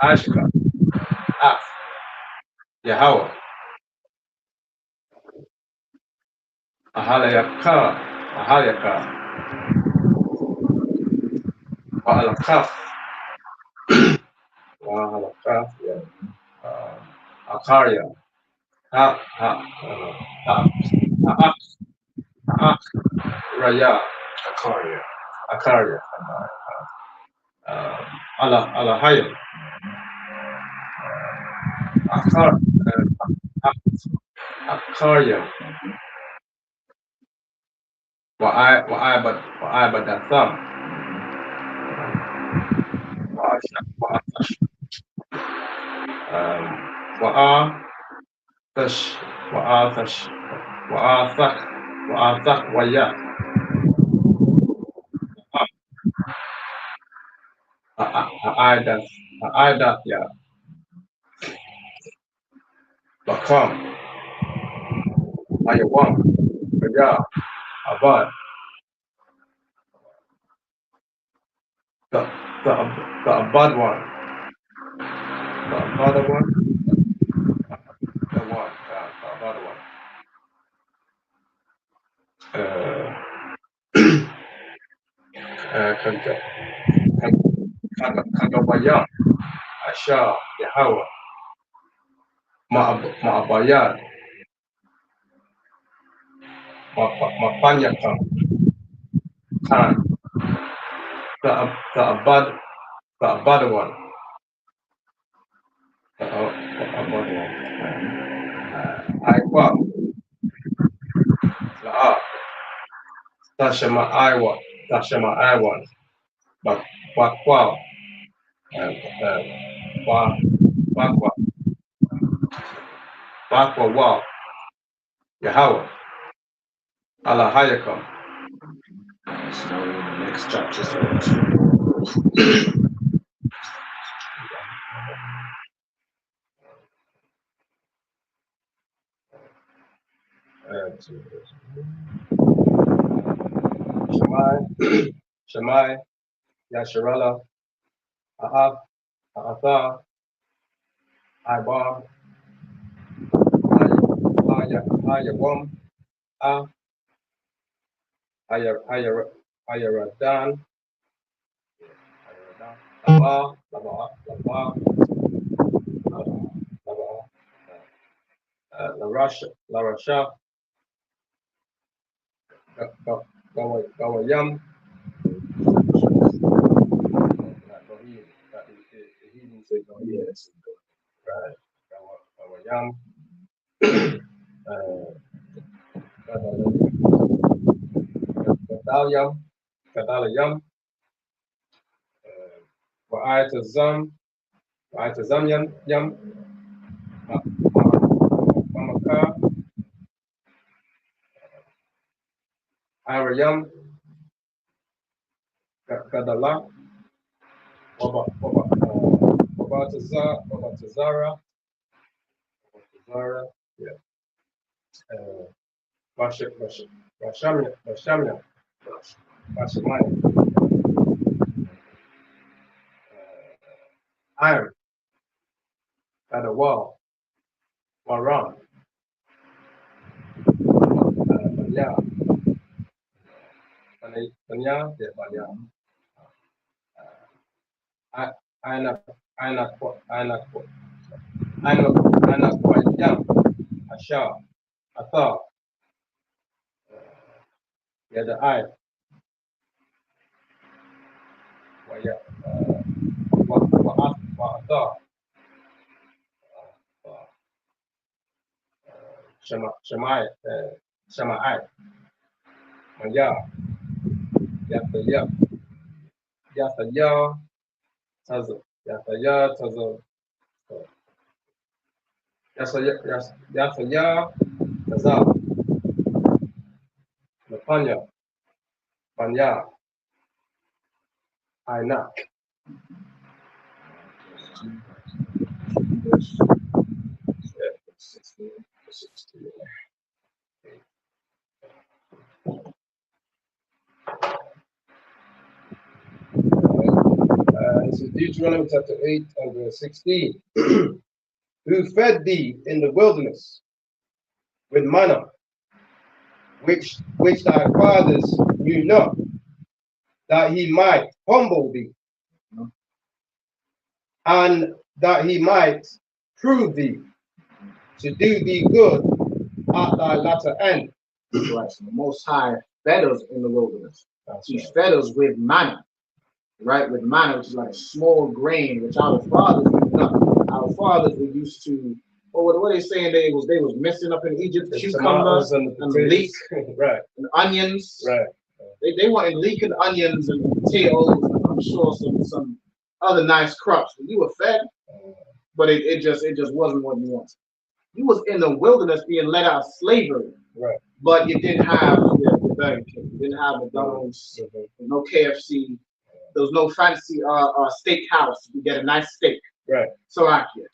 Aishka. Yahweh. Ahalayaka. Wa'alakaf. Akarya. Raya. Akaria. Akaria. Alahaya. Akaria. Wa'abadatham. Wa'athak waya. A'adath ya. Bakam. Ayawam. Kaya. Abad. The abad one. The abad one. The one. The abad one. Kagawaya. Asha. Yahweh. Ma'abayad. Mapanyakam. Khan. The abad one. The abad one. Aiwa. La'a. Tashema Aiwa. Tashema Aiwan. Bakwa. Bakwa wa. Yahweh. Alahayakam. So now we're in the next chapter. So Shemai, Yasharala, Ahab, Aatha, Ibar, Ayawam, Ayaradan, Laba, Larasha, Gawayam, he didn't say yes. right? Gawayam, Kadalayam, Wa'ayatazam Yam, Mamaka, Irayam, Kadala, Wabatazara, yeah. Bashamya, Iron, Kadawal, Waran, Banya, Anakwayam, Asha, Atha, Yada I, Wa'atha, Shemai, Maya, Yathaya, Tazo, Yathaya, Taza, Napanya, Banya, Aina. This is Deuteronomy chapter 8 and verse 16. Who fed thee in the wilderness with manna, which thy fathers knew not, that he might humble thee, and that he might prove thee, to do thee good at thy latter end. Right. So the Most High fed us in the wilderness. He fed us with manna, right? With manna, which is like a small grain, which our fathers knew not. Our fathers were used to. Or what they saying they was messing up in Egypt, cucumbers and leek, right, and onions. right. They wanted leek and onions and potatoes, and I'm sure some other nice crops. You were fed, but it just wasn't what you wanted. You was in the wilderness being let out of slavery, right. But you didn't have the Burger King, you didn't have McDonald's, no KFC, there was no fancy steakhouse to get a nice steak. Right. Salakia.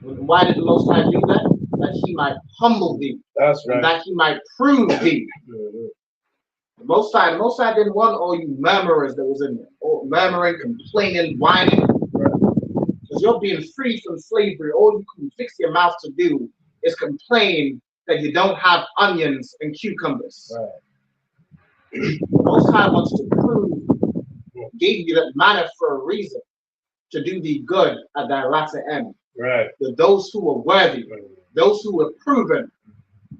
Why did the Most High do that? That He might humble thee. That's right. And that He might prove thee. The Most High didn't want all you murmurers that was in there, all murmuring, complaining, whining. Because you're being freed from slavery. All you can fix your mouth to do is complain that you don't have onions and cucumbers. Right. The Most High wants to prove, gave you that manna for a reason, to do thee good at thy latter end. Right. That those who are worthy, those who are proven,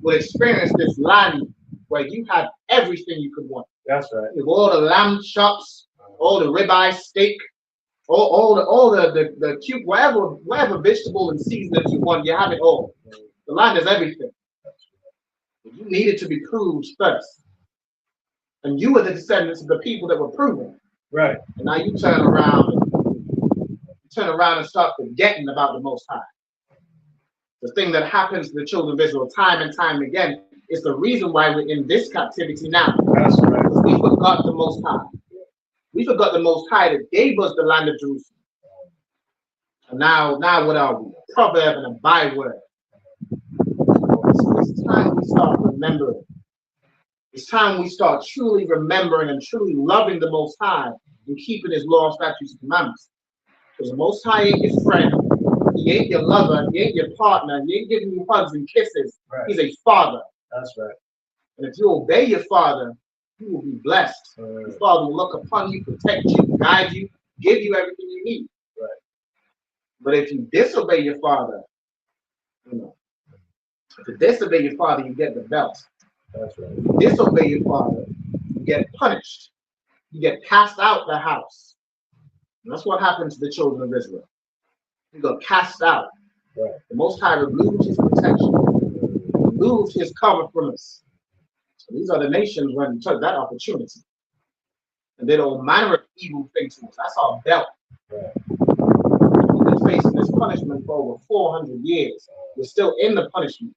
will experience this land where you have everything you could want. That's right. With all the lamb chops, all the ribeye steak, all the cute, whatever vegetable and seasonings you want, you have it all. The land is everything. You needed to be proved first. And you were the descendants of the people that were proven. Right. And now you turn around and start forgetting about the Most High. The thing that happens to the children of Israel time and time again is the reason why we're in this captivity now. That's right. Because we forgot the Most High. We forgot the Most High that gave us the land of Jerusalem. And now what are we? A proverb and a byword. So it's time we start remembering. It's time we start truly remembering and truly loving the Most High and keeping His law, statutes, and commandments. Because the Most High ain't your friend. He ain't your lover. He ain't your partner. He ain't giving you hugs and kisses. Right. He's a father. That's right. And if you obey your father, you will be blessed. Your father will look upon you, protect you, guide you, give you everything you need. Right. But if you disobey your father, if you disobey your father, you get the belt. That's right. If you disobey your father, you get punished. You get cast out the house. And that's what happened to the children of Israel. They got cast out. Right. The Most High removed His protection, removed His cover from us. So these are the nations when took that opportunity. And did all manner of evil things to us. That's our belt. Right. We've been facing this punishment for over 400 years. We're still in the punishment.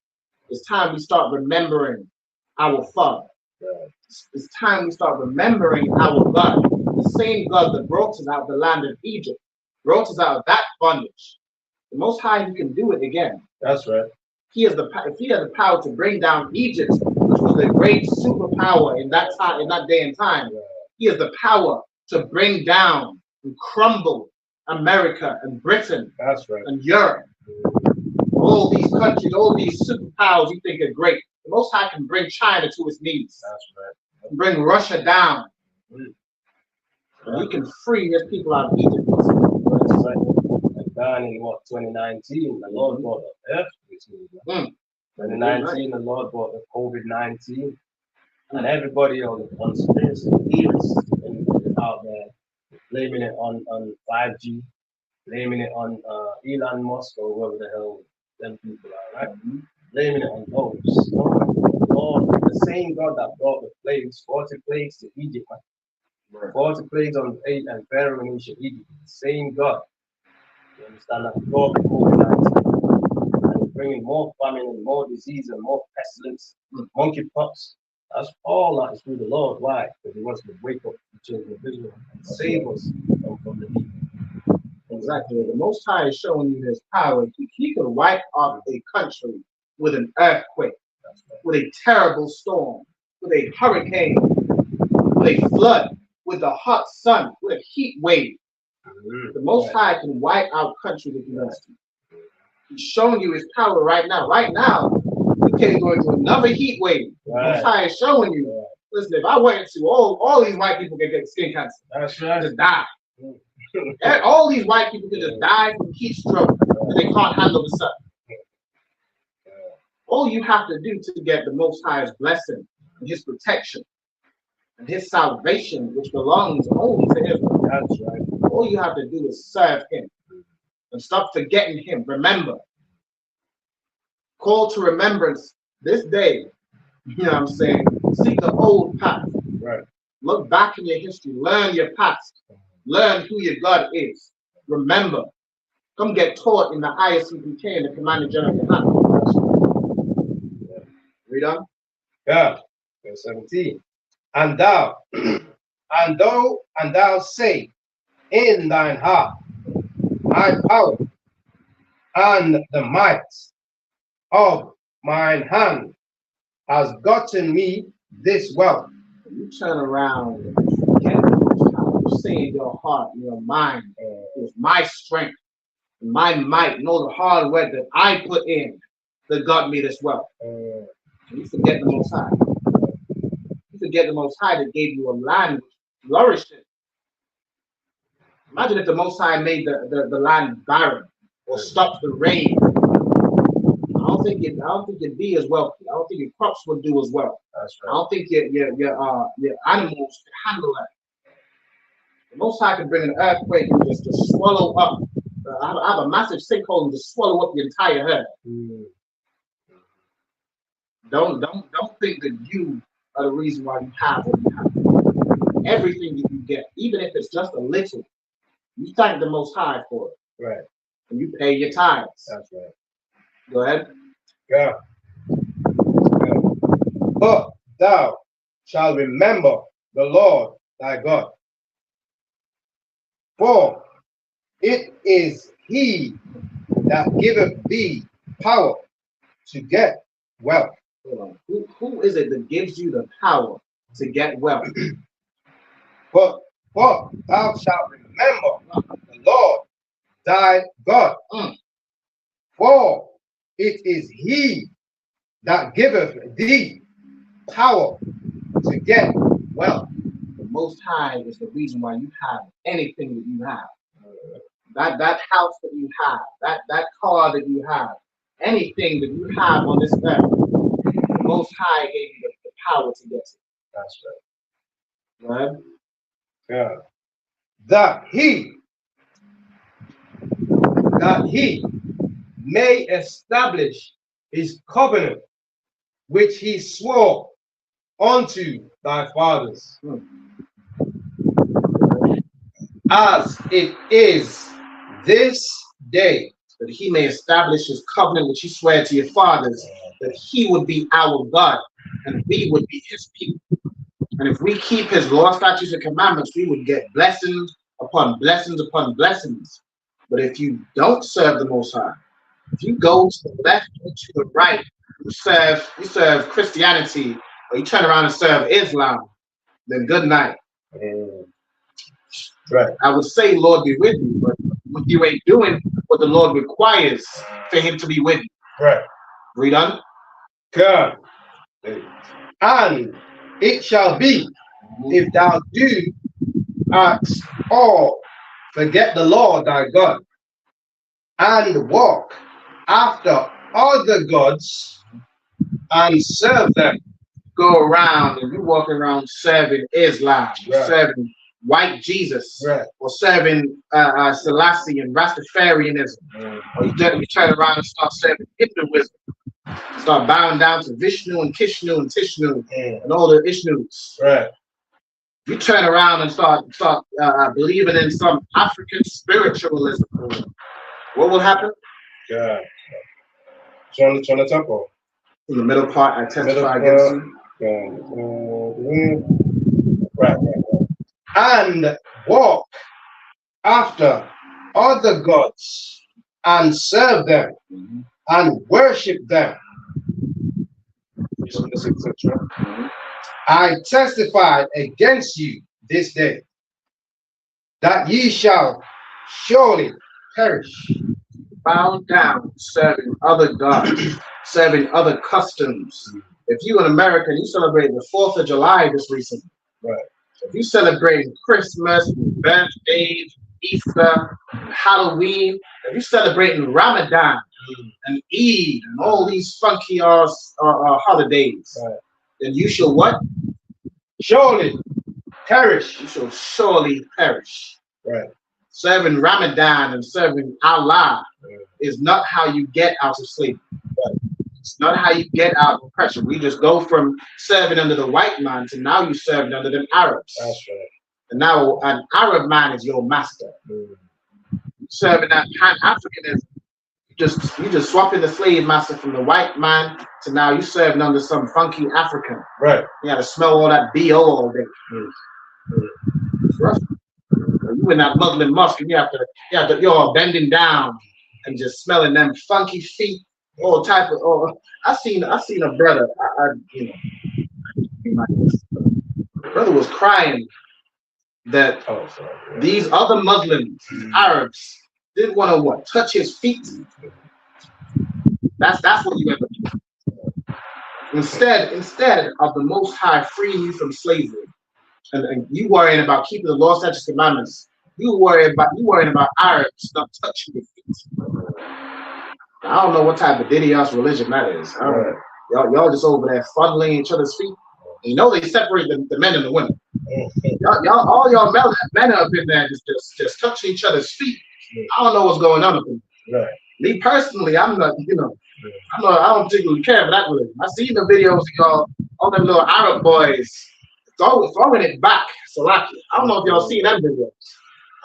It's time we start remembering our Father. Right. It's time we start remembering our God. The same God that brought us out of the land of Egypt, brought us out of that bondage. The Most High, He can do it again. That's right. If He had the power to bring down Egypt, which was the great superpower in that time, in that day and time, He has the power to bring down and crumble America and Britain. That's right. And Europe. All these countries, all these superpowers you think are great. The Most High can bring China to its knees. That's right. Bring Russia down. And He can free His people out of Egypt. That's right. And down in 2019, the Lord brought the earthquake. 2019, the Lord brought the COVID-19. And everybody on conspiracy theorists out there blaming it on 5G, blaming it on Elon Musk or whoever the hell them people are, right? Blaming it on those. Lord, the same God that brought the plagues, 40 plagues to Egypt, man. 40 plagues on and Pharaoh in ancient Egypt. The same God. You understand that? Brought the COVID-19. And bringing more famine and more disease and more pestilence, monkeypox. That's all that is through the Lord. Why? Because He wants to wake up the children of Israel and save us from the evil. Exactly. The Most High is showing you His power. He could wipe off a country with an earthquake, with a terrible storm, with a hurricane, with a flood, with a hot sun, with a heat wave. The Most High can wipe out countries if He wants to. He's showing you His power right now. Right now, we can't go into another heat wave. Right. The Most High is showing you. Listen, if I went into all these white people can get skin cancer. That's right. Just die. All these white people can just die from heat stroke and they can't handle the sun. All you have to do to get the Most High's blessing and His protection and his salvation, which belongs only to Israel. That's right. All you have to do is serve him and stop forgetting him. Remember. Call to remembrance this day. You know what I'm saying? Seek the old path. Right. Look back in your history. Learn your past. Learn who your God is. Remember. Come get taught in the ISUPK and the Commander General of the Read on. Yeah. Verse 17. And thou say in thine heart, my power and the might of mine hand has gotten me this wealth. You turn around and forget you say in your heart, in your mind, it was my strength, my might, and all the hard work that I put in that got me this wealth. You forget the Most High. You forget the Most High that gave you a land flourishing. Imagine if the Most High made the land barren or stopped the rain. I don't think you'd be as wealthy. I don't think your crops would do as well. That's I right. don't think your animals could handle that. The Most High could bring an earthquake and just to swallow up. I have a massive sinkhole and just swallow up the entire herd. Don't think that you are the reason why you have what you have. Everything that you get, even if it's just a little, you thank the Most High for it. Right. And you pay your tithes. That's right. Go ahead. Yeah. But thou shalt remember the Lord thy God. For it is he that giveth thee power to get wealth. Hold on. Who is it that gives you the power to get wealth? But thou shalt remember the Lord thy God. For it is he that giveth thee power to get wealth. The Most High is the reason why you have anything that you have. That house that you have, that car that you have, anything that you have on this earth, the Most High gave you the power to get it. That's Right? right. Yeah. That he may establish his covenant, which he swore unto thy fathers, as it is this day. That he may establish his covenant which he swore to your fathers, that he would be our God and we would be his people. And if we keep his law, statutes, and commandments, we would get blessings upon blessings upon blessings. But if you don't serve the Most High, if you go to the left or to the right, you serve Christianity, or you turn around and serve Islam, then good night. Right. I would say, Lord be with you, but you ain't doing what the Lord requires for him to be with you. Right. Read on. God. And it shall be, if thou do ask or forget the Lord thy God, and walk after other gods and serve them. Go around and you walk around serving Islam, Right. serving white Jesus, Right. or serving Selassie and Rastafarianism, or you turn around and start serving Hinduism, start bowing down to Vishnu and Kishnu and Tishnu and all the Ishnus. Right. You turn around and start believing in some African spiritualism. What will happen? Yeah. Trying to talk about. In the middle part, I testify against you. Right. And walk after other gods and serve them and worship them. I testify against you this day that ye shall surely perish. Bow down, serving other gods, serving other customs. If you in America, you celebrate the 4th of July this recently. Right. If you celebrating Christmas, birthdays, Easter, Halloween, if you celebrating Ramadan and Eid and all these funky holidays, Right. then you shall what? Surely perish. You shall surely perish. Right. Serving Ramadan and serving Allah is not how you get out of slavery. It's not how you get out of oppression. We just go from serving under the white man to now you serving under them Arabs. That's right. And now an Arab man is your master. Serving that Pan-Africanism. You just swapping the slave master from the white man to now you serving under some funky African. Right. You gotta smell all that BO all day. It's rough. You in that Muslim mosque and you're all bending down and just smelling them funky feet, all type of. I seen a brother. Brother was crying that these other Muslims, Arabs, didn't want to touch his feet. That's what you ever do. Instead of the Most High freeing you from slavery, and you worrying about keeping the law, statutes, commandments, you worrying about Arabs not touching your feet. I don't know what type of Didios religion that is. Y'all just over there fuddling each other's feet. You know they separate the men and the women. All y'all men up in there just touching each other's feet. I don't know what's going on up in there. Right. Me personally, I don't particularly care for that religion. I seen the videos of y'all, all them little Arab boys throwing it back. I don't know if y'all seen that video.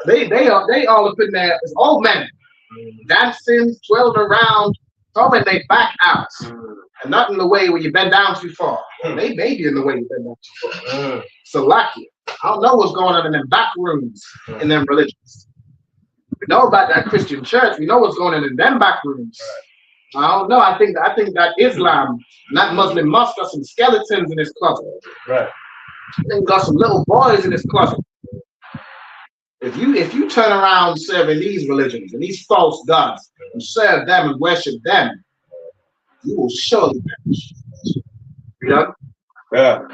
They all up in there, it's all men dancing, twirling around, throwing their back out. And not in the way where you bend down too far. They may be in the way you bend down too far. I don't know what's going on in them back rooms in them religions. We know about that Christian church. We know what's going on in them back rooms. I don't know. I think that Islam, not Muslim mosque, got some skeletons in his closet. Right. They got some little boys in his closet. If you turn around serving these religions and these false gods and serve them and worship them, you will surely perish. You know? Yeah.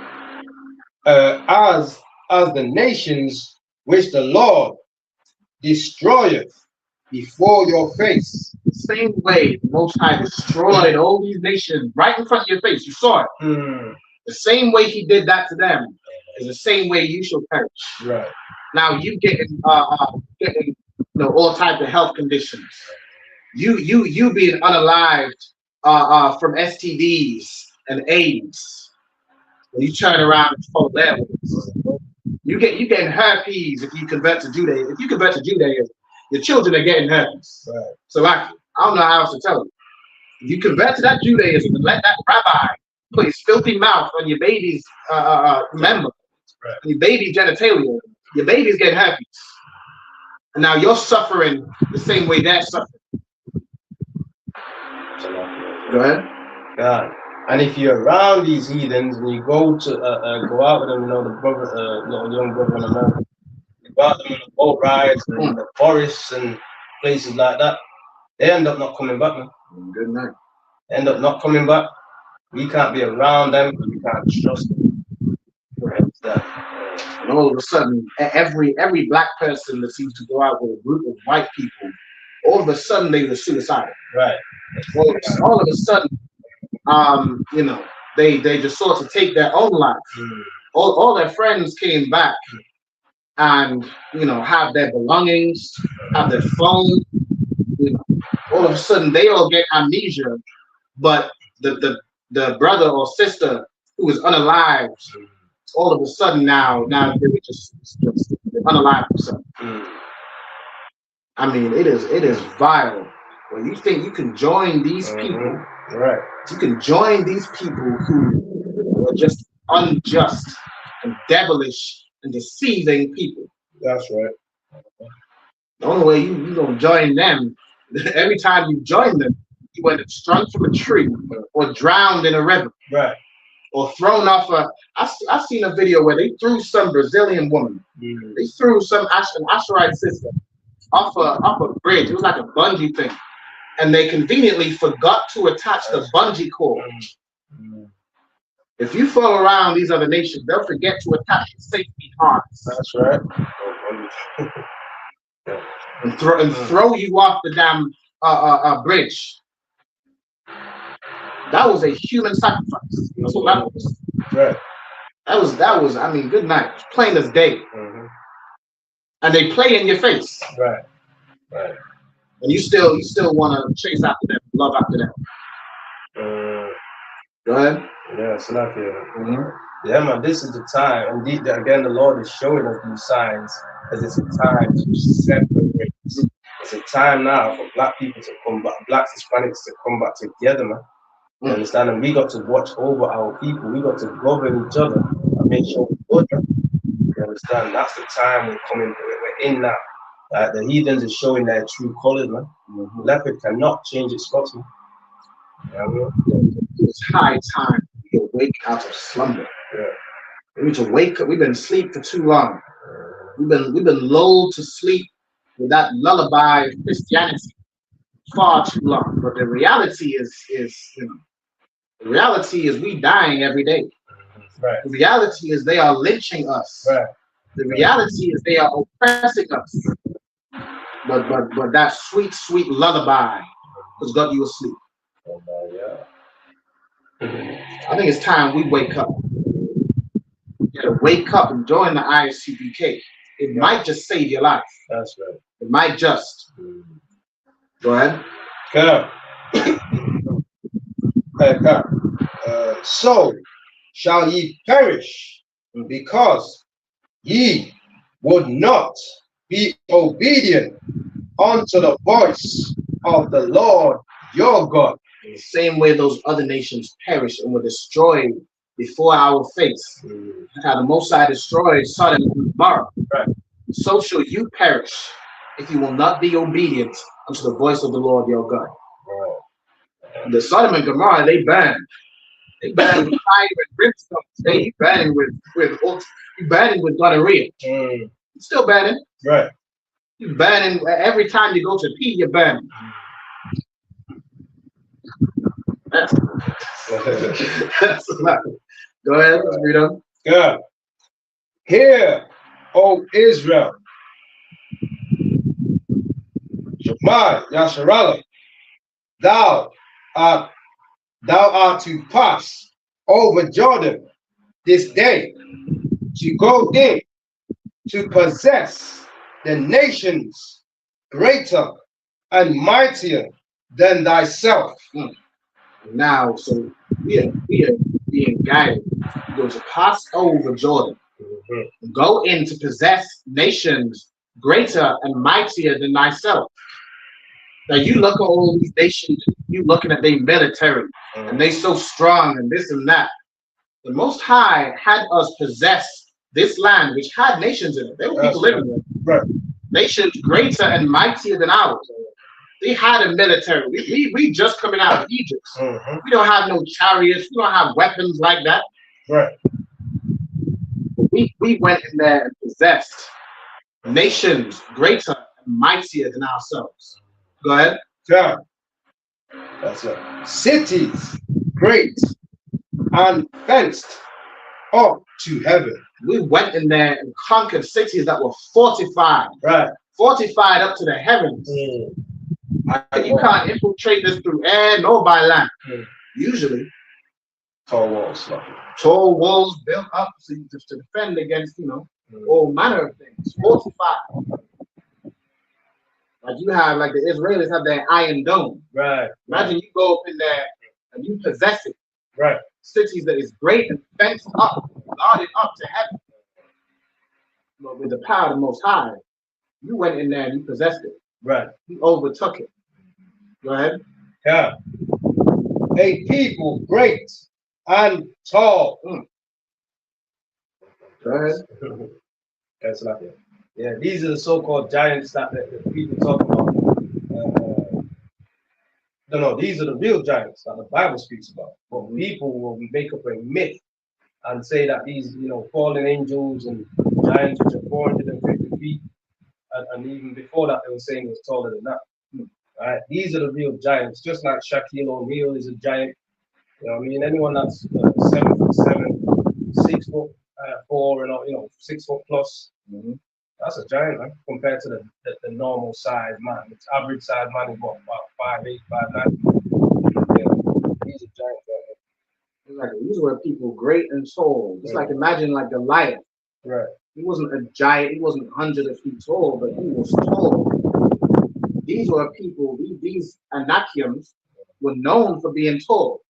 As the nations which the Lord destroyeth before your face. The same way the Most High destroyed all these nations right in front of your face. You saw it. The same way he did that to them is the same way you shall perish. Right. Now you getting all types of health conditions. You being unalived from STDs and AIDS. When you turn around and follow that, you getting herpes if you convert to Judaism. If you convert to Judaism, your children are getting herpes. Right. So I don't know how else to tell you. If you convert to that Judaism and let that rabbi put his filthy mouth on your baby's member, your baby's genitalia, your baby's getting herpes. And now you're suffering the same way they're suffering. Go ahead. God. And if you're around these heathens and you go to go out with them, the brother, young brother in America, you go out with them on the boat rides and the forests and places like that, they end up not coming back, man. Good night. They end up not coming back. We can't be around them because we can't trust them. And all of a sudden, every black person that seems to go out with a group of white people, all of a sudden they were suicidal. Right. All of a sudden, they just sort of take their own life. All their friends came back and have their belongings, have their phone. All of a sudden they all get amnesia, but the brother or sister who was unalived, all of a sudden now they were just unalive themselves. I mean, it is vile. When you think you can join these people, right? You can join these people who are just unjust and devilish and deceiving people. That's right. The only way you gonna join them, every time you join them, you went strung from a tree or drowned in a river. Right. Or thrown off I've seen a video where they threw some Brazilian woman. They threw an Asherite sister off a bridge. It was like a bungee thing. And they conveniently forgot to attach the bungee cord. If you fall around these other nations, they'll forget to attach the safety harness. That's right. And throw you off the damn bridge. That was a human sacrifice. That's what that was. Right. That was. I mean, good night. Plain as day. And they play in your face. Right. Right. And you still want to chase after them, love after them. Go ahead. Yeah, so like, yeah, man, this is the time. Indeed, again, the Lord is showing us these signs as it's a time to separate. It's a time now for black people to come back, black Hispanics to come back together, man. You understand? And we got to watch over our people. We got to govern each other and make sure we're good. You understand? That's the time we're in now. The heathens is showing their true colors, man. Leopard cannot change its spots, man. It's high time we wake out of slumber. We need to wake up. We've been asleep for too long. We've been lulled to sleep with that lullaby of Christianity far too long. But the reality is the reality is we dying every day. Right. The reality is they are lynching us. Right. The reality is they are oppressing us. But that sweet, sweet lullaby has got you asleep. I think it's time we wake up. You gotta wake up and join the ISUPK. It might just save your life. That's right. It might just. Go ahead. So shall ye perish, because ye would not be obedient unto the voice of the Lord your God. In the same way those other nations perished and were destroyed before our face. How the Most High destroyed Sodom and Gomorrah. Right. So shall you perish if you will not be obedient unto the voice of the Lord your God. Right. The Sodom and Gomorrah, they burned. They burned with fire and brimstone. They burning with gonorrhea. It's still burning. Right. You're burning every time you go to pee, you're burning. That's a lot. Go ahead, let's read on. Good. Hear, O Israel, Shema Yasharallah, thou art to pass over Jordan this day, to go in to possess the nations greater and mightier than thyself. Now, so we are being guided. We're going to pass over Jordan, go in to possess nations greater and mightier than thyself. Now you look at all these nations, you looking at their military, and they so strong and this and that. The Most High had us possess this land, which had nations in it. There were people living there. Right. Nations greater and mightier than ours. They had a military. We just coming out of Egypt. We don't have no chariots. We don't have weapons like that. Right. We went in there and possessed nations greater and mightier than ourselves. Go ahead. Yeah. That's it. Cities great and fenced up to heaven. We went in there and conquered cities that were fortified. Right. Fortified up to the heavens. You can't infiltrate this through air nor by land. Usually. Tall walls. Tall walls built up to defend against, all manner of things. Fortified. Like you have, like the Israelis have their Iron Dome. Right. Imagine you go up in there and you possess it. Right. Cities that is great and fenced up, guarded up to heaven. With the power of the Most High, you went in there and you possessed it. Right. You overtook it. Go ahead. Yeah. A people great and tall. Go ahead. That's like it. Yeah, these are the so-called giants that the people talk about. No, these are the real giants that the Bible speaks about. But people will make up a myth and say that these, fallen angels and giants which are 450 feet, and even before that, they were saying it was taller than that. Right? These are the real giants, just like Shaquille O'Neal is a giant. Anyone that's 7'7", 6'4", 6 foot plus. That's a giant, man, compared to the normal size man. It's average size man is about 5'8", 5'9". Yeah, he's a giant. Like these were people great and tall. Just like imagine like Goliath. Right. He wasn't a giant. He wasn't hundreds of feet tall, but he was tall. These were people. These Anakians were known for being tall.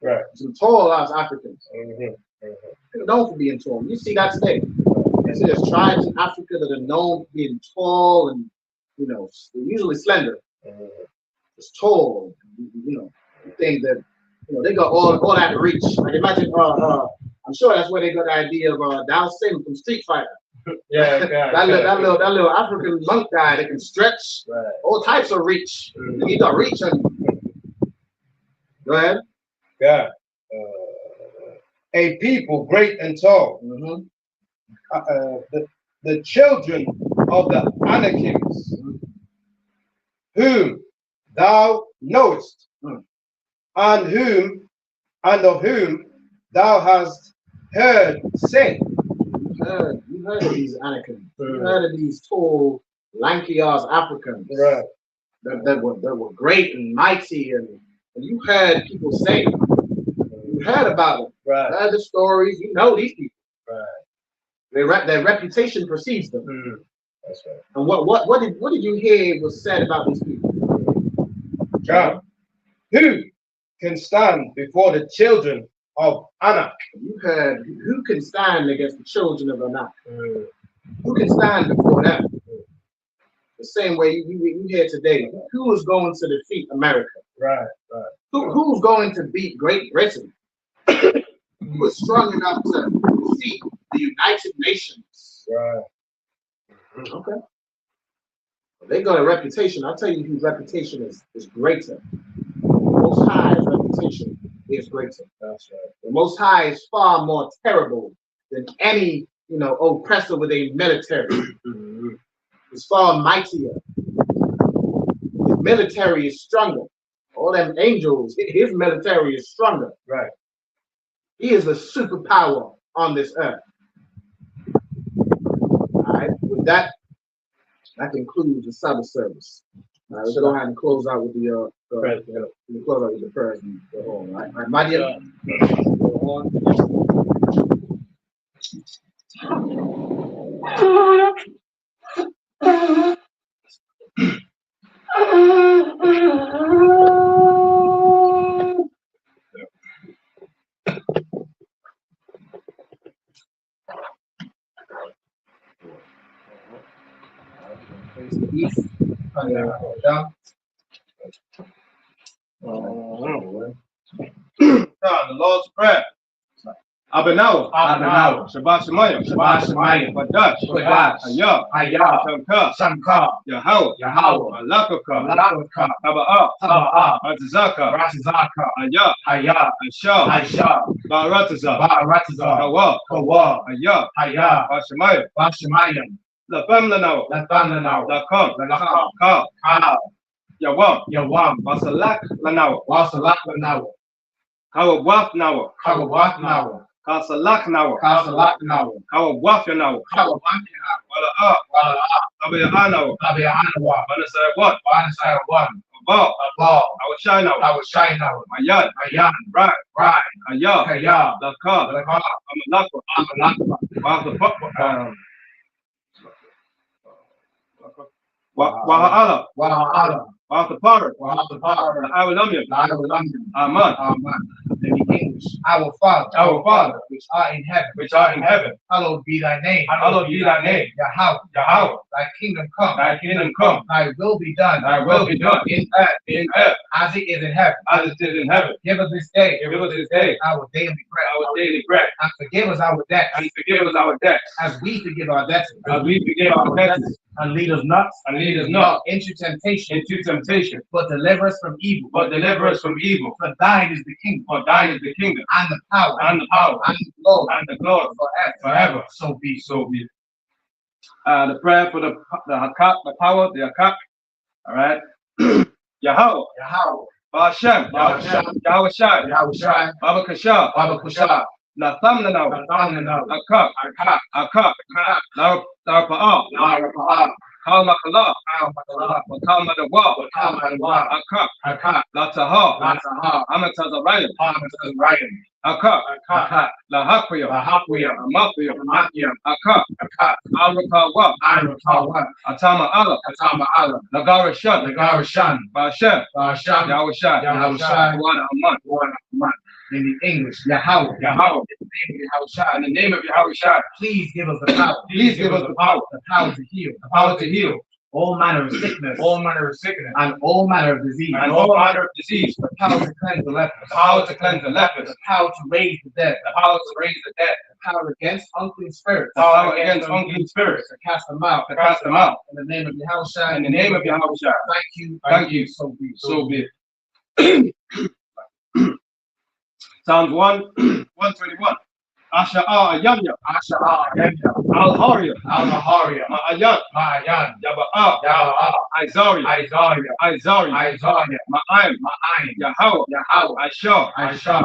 Right. Some tall ass Africans. Mm-hmm. They were known for being tall. You see that today. You see there's tribes in Africa that are known for being tall and they're usually slender. It's tall. You think that they got all that reach. Like imagine I'm sure that's where they got the idea of Dow Sim from Street Fighter. Yeah, that little African monk guy that can stretch, all types of reach. He got reach on you. Go ahead. Yeah. A people great and tall. The children of the Anakims, whom thou knowest, and of whom thou hast heard say. You heard of these Anakims. You heard of these tall, lanky ass Africans. Right. That were great and mighty, and you heard people say. You heard about them. Right. You heard the stories. You know these people. Right. Their reputation precedes them. That's right. And what did you hear was said about these people? God, who can stand before the children of Anak? You heard who can stand against the children of Anak? Who can stand before them? The same way you hear today. Who is going to defeat America? Right. Who's going to beat Great Britain? Who is strong enough to defeat the United Nations? Right. Okay. They got a reputation. I'll tell you whose reputation is greater. The Most High's reputation is greater. That's right. The Most High is far more terrible than any oppressor with a military. It's far mightier. His military is stronger. All them angels, his military is stronger. Right. He is a superpower on this earth. All right. With that concludes the Sabbath service. All right, let's go ahead and close out with the prayers. And go on. All right. Madia, go on. Face the east. Down. The Lord's Prayer. Abanawa. Shabbat Shemayim. Badash. Ayah. Shamka. Yahweh. Alakaka. Taba'ah. Ratizaka. Ayah. Aisha. Ba'aratiza. Kawa. Ayah. Bashemayim. Lafam Lanawa. Lakam. Ka. Yawam. Basalak Lanawa. Kawawaf Nawa. Kasalak Nawa. Kawawaf Nawa. Wala'ah. Abiyanawa. Banasai what? Awashai Nawa. Ayad. Right. Ayah. Laka. Amalakwa. Waha'ala. Waha'ala. Aman. In the English, our Father, which art in heaven, hallowed be thy name. Yahweh, thy kingdom come. Thy will be done. In earth, as it is in heaven. Give us this day our daily bread. And forgive us our debts. As we forgive our debtors. And lead us not into temptation. But deliver us from evil. For thine is the kingdom. And the power. And the glory. Forever. So be. The prayer for the Hakak, the power, the Hakak. All right. Yahweh. Ba'ashem. Yahweh Shai. Baba Kasha. Natham Nanaw. Akak. Larpa'ah. Kalmakala. Kalmadawa. Akak. Lataha. Amatazarayim. Aka, Lahakwiya, Amathia, Aka, Arakawa, Atama Allah, Nagara Shan, Bashem, Yahusha, Aman. In the English, Yahweh. In the name of Yahusha, please give us the power. The power to heal. All manner of sickness. And all manner of disease. The power to cleanse the lepers. The power to raise the dead. The power against unclean spirits. To cast them out. In the name of Yahusha. Thank you. So be it. Psalms 121. Asha'a Yanya. Al-Hariya. Ma'ayan. Yaba'a. Izari. Ma'ayim. Yahweh. Aisha.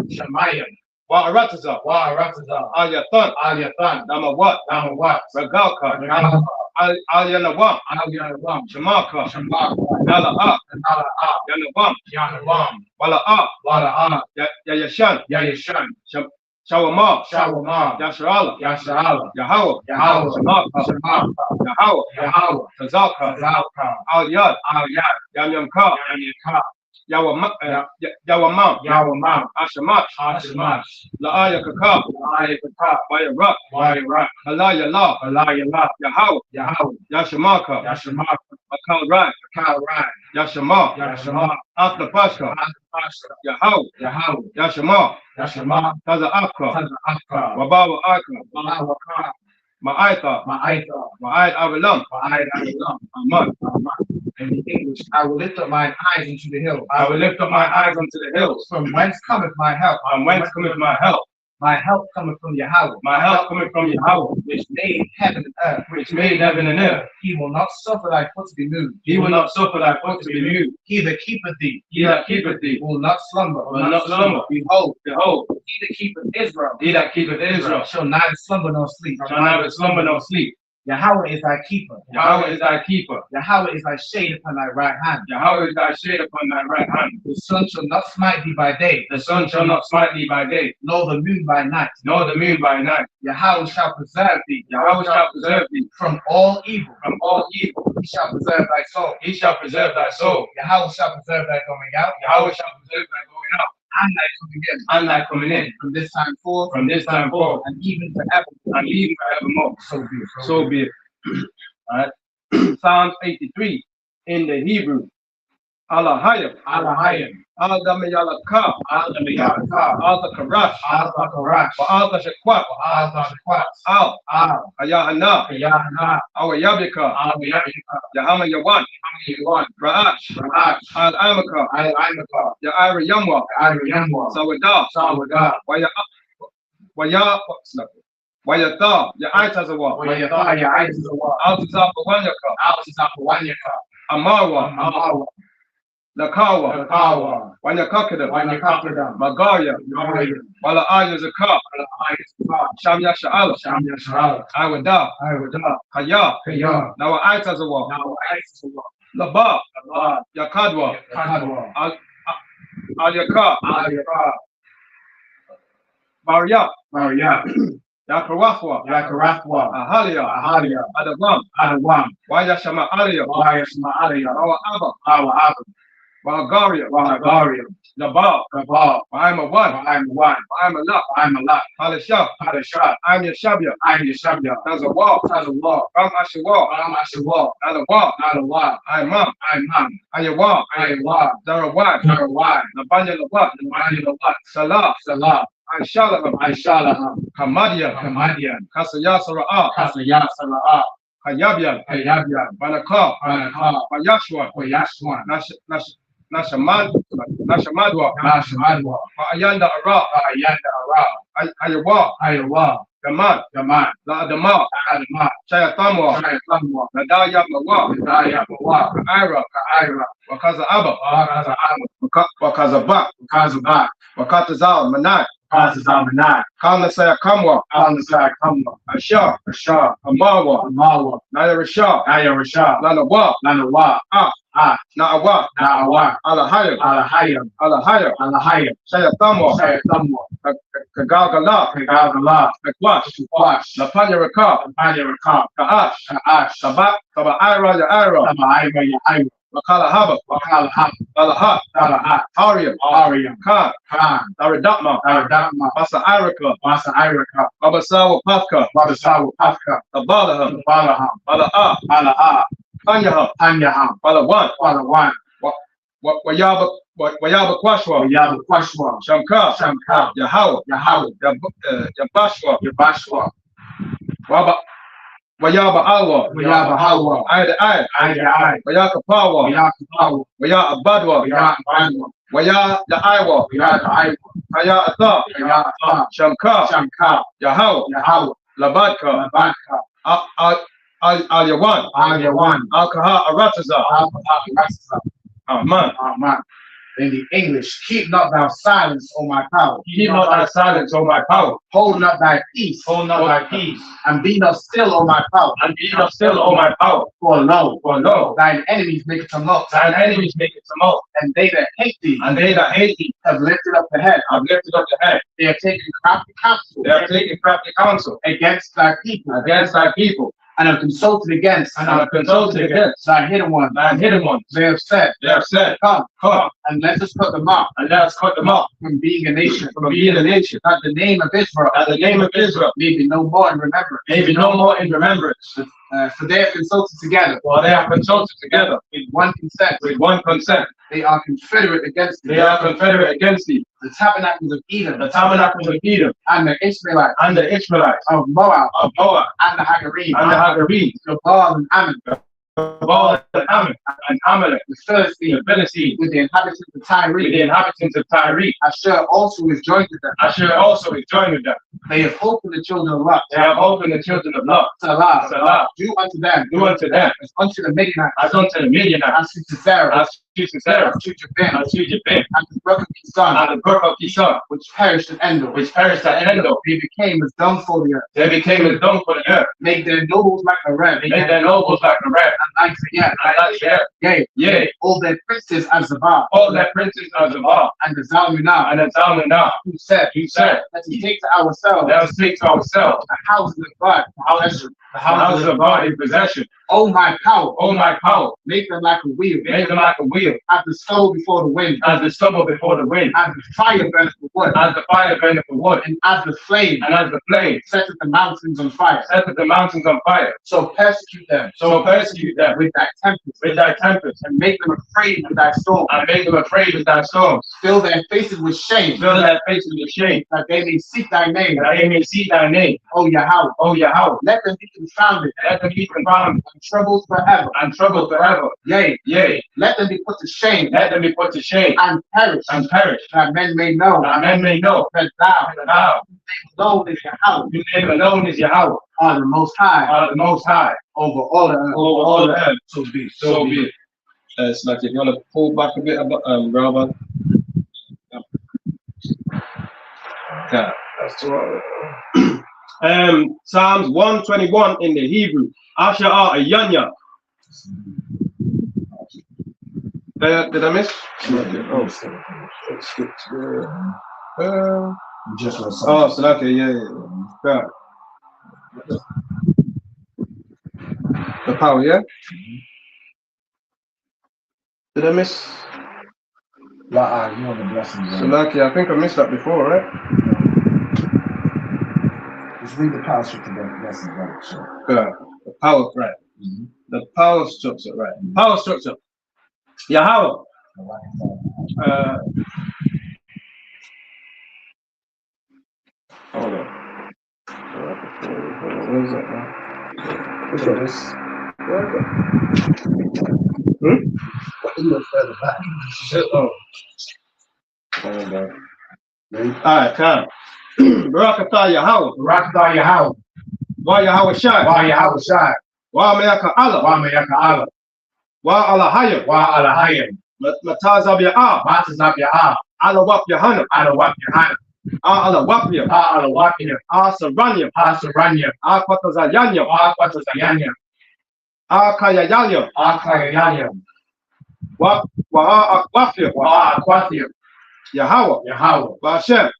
Shemaya. Wa'arataza. Al-Yathan. Namawat. Ragalka. Al-Yanawam. Shemaka. Nala'a. Yanawam. Wala'a. Yayashan. Shawama. Yasharala. Yahweh. Shemaka. Yahweh. Tazaka. Al-Yad. Yamyamka. Yawamam. Ashamash. La'aya Kaka. Wayara. Alayala. Yahweh. Yashamaka. Akal Rai. Yashama. After Pascha. Yahweh. Yashama. Taza Akra. Wabawa Akra. Ma'aita. Ma'ait Avalam. Aman. In the English, I will lift up my eyes into the hills. From whence cometh my help? My help cometh from Yahweh. Which made heaven and earth. He will not suffer thy foot to be moved. He that keepeth thee will not slumber. Behold, he that keepeth Israel shall neither slumber nor sleep. Yahweh is thy keeper. Yahweh is thy keeper. Yahweh is thy shade upon thy right hand. Yahweh is thy shade upon thy right hand. The sun shall not smite thee by day. The sun shall not smite thee by day, Nor the moon by night. nor the moon by night. Yahweh shall preserve thee. Yahweh shall preserve thee From all evil. from all evil. He shall preserve thy soul. He shall preserve thy soul. Yahweh shall preserve thy going out. Yahweh shall preserve thy going out And thy coming in. and thy coming in From this time forth. from this time forth And even forever. and even forevermore. So be it. So be it. Alright. Psalms 83 in the Hebrew. Alahayim. Al-Damayalaka. Al-Karash. Al-Tashakwat. Al. Ayahana. Awayabika. Yahama Yawan. Ra'ash. Al-Amaka. Ya'ira Yamwa. Sawadah. Wayata. Ya'itazawa. Altazapawanyaka. Amawa. Lakawa. Wanyakakada. Magaya. Wala Ayazaka. Shamya Sha'ala. Iwada. Kaya. Nawa Aitazawa. Laba. Yakadwa. Al-Yaka. Maria. Yakarafwa. Ahalia. Adawam. Wayashama Alia. Our Abba. Wagaria. Nabal. I'm a one. I'm a lot. Palashah. I'm Yeshabia. There's a wall. Ram Ashawal. Not a wall. I'm Mam. Ayawa. Darawad. Nabanya Labat. Salah. Aishalaham. Kamadian. Kasayasara'a. Hayabian. Banaka. Bayashwan. Nashamadwa. Ayanda Ara. Ayawa. Gaman. La'adama. Shayatamwa. Nadaya Mawa. Ira. Wakaza Abba. Wakazaba. Wakatazal Manai. Kala Sayakamwa. Asha. Amawa. Naya Rasha. Lanawa. Na'awa, Alahayim, Shayatamo, Kagagala, Kakwash, Lapanyaraka, Ka'ash, Ira, Yaira, Makalahaba, Alahat, Ariam, Khan, Aradapma, Basa Iraka, Babasawa Patka, Abalaham, Ala'a, Tanyaham, Balawan, Wayaba Kwashwa, Shamka, Yahweh, Yabashwa, Wayaba Alwa, Ida, Wayaka Pawa, Waya Abadwa, Waya Yaiwa, Aya Ata, Shamka, Yahweh, Labadka, Al Yawan, Al-Kaha Arataza, Aman. In the English, keep not thou silence, O my power. Keep not thy silence, O my power. Hold not thy peace. And be not still, O my power. For lo, thine enemies make it tumult. And they that hate thee, have lifted up the head. They have taken crafty counsel. Against thy people. And have consulted against thy hidden ones. They have said, come, and let us cut them off from being a nation. That the name of Israel may be no more in remembrance. For they have consulted together. With one consent. They are confederate against thee. The tabernacles of Edom. And the Ishmaelites. Of Moab. And the Hagarim. Jabal and Ammon. and Amalek, the Philistines, with the inhabitants of Tyre. Asher also is joined with them. They have hope in the children of Lot. Salah. Do unto them. As unto the Midianites. As to Sisera. As to Jabin. And the brook of Kishon. Which perished at Endor. They became as dung for the earth. Make their nobles like a ram. And like the yea. All their princes as the bar. And the Zalmunah. Who said, let us take to ourselves the houses of God, the houses of God in possession. Oh my power, make them like a wheel, as the stove before the wind, as the fire burneth the wood, and as the flame, setteth the mountains on fire. So persecute them, with thy tempest, and make them afraid with thy storms. Fill their faces with shame, that they may seek thy name. Oh Yahweh, let them be confounded, and troubled forever. Yea, let them be put to shame, and perish, that men may know, that thou alone is Yahweh, are the most high, over all the earth. So be it. It's like if you want to pull back a bit about Robert. Yeah, that's right. Psalms 121 in the Hebrew. Asher Ayanya. Did I miss? Yeah. The power, yeah? Did I miss? You want the blessings. I think I missed that before, right? Just read the power structure, the blessings, right? Sure. Yeah. The power, right? Mm-hmm. The power structure, right? Power structure. Yahweh. Hold on. What is that now? Which one is? Alright, come. Barakatah Yahweh. Wa Yahweh Shai. Wa Me'aka Allah. Wa Alahayim. Matazab Ya'ah. Alawap Yahanam. Alawapiyam. Asaranyam. Akwatazayanyam. Akayayayam. Waha Aquathia, Yahweh, Ba'ashem,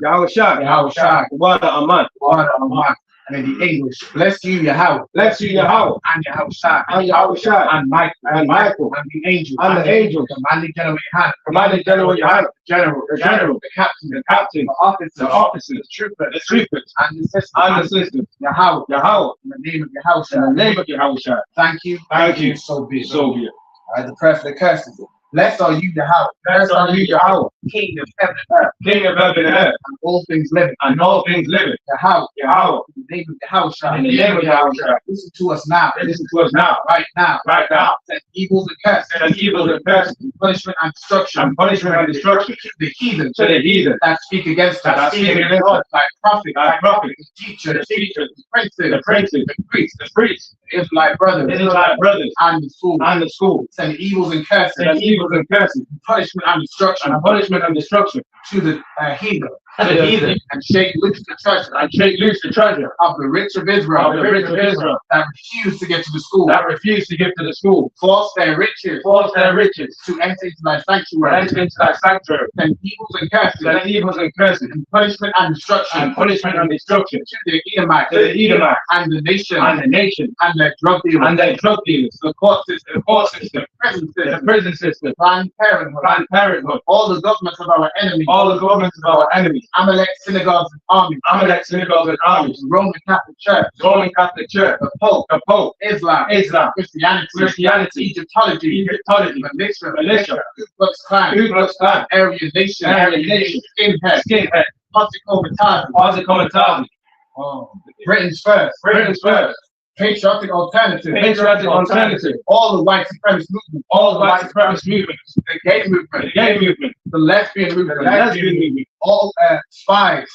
Yahweh Shai, Wada Aman. And in the English, bless you, Yahweh, and Yahweh Shai, and Michael, and the angels, commanding general Yohanan, the general, the captain, the officers, the troopers, and the sisters, Yahweh, in the name of Yahweh Shai, thank you, so be it. All right, the prayer for the curses. Blessed are you, Yahweh, King of heaven and earth, and all things living, Yahweh, in the name of Yahweh Shai, listen to us now, right now, send evils and curses, and punishment and destruction, to the heathen, that speak against us, like prophets, the teachers, the princes, the priests, the Israelite brothers, and the school, send evils and curses, punishment and destruction, to the heathen, and shake loose the treasure of the rich of Israel, that refuse to get to the school, force their riches to enter into thy sanctuary, and evils and curses, and punishment and destruction, to the Edomites, and the nation, and their drug dealers, the court system, the prison system, Planned Parenthood, all the governments of our enemies, Amalek synagogues and armies, Roman Catholic Church, the Pope, Islam, Christianity, Egyptology, militia, Ku Klux Klan, Aryan Nation, skinhead, Posikomatazzi, Britain's first, patriotic alternative, all the white supremacist movements, the gay movement, the lesbian movement, all spies,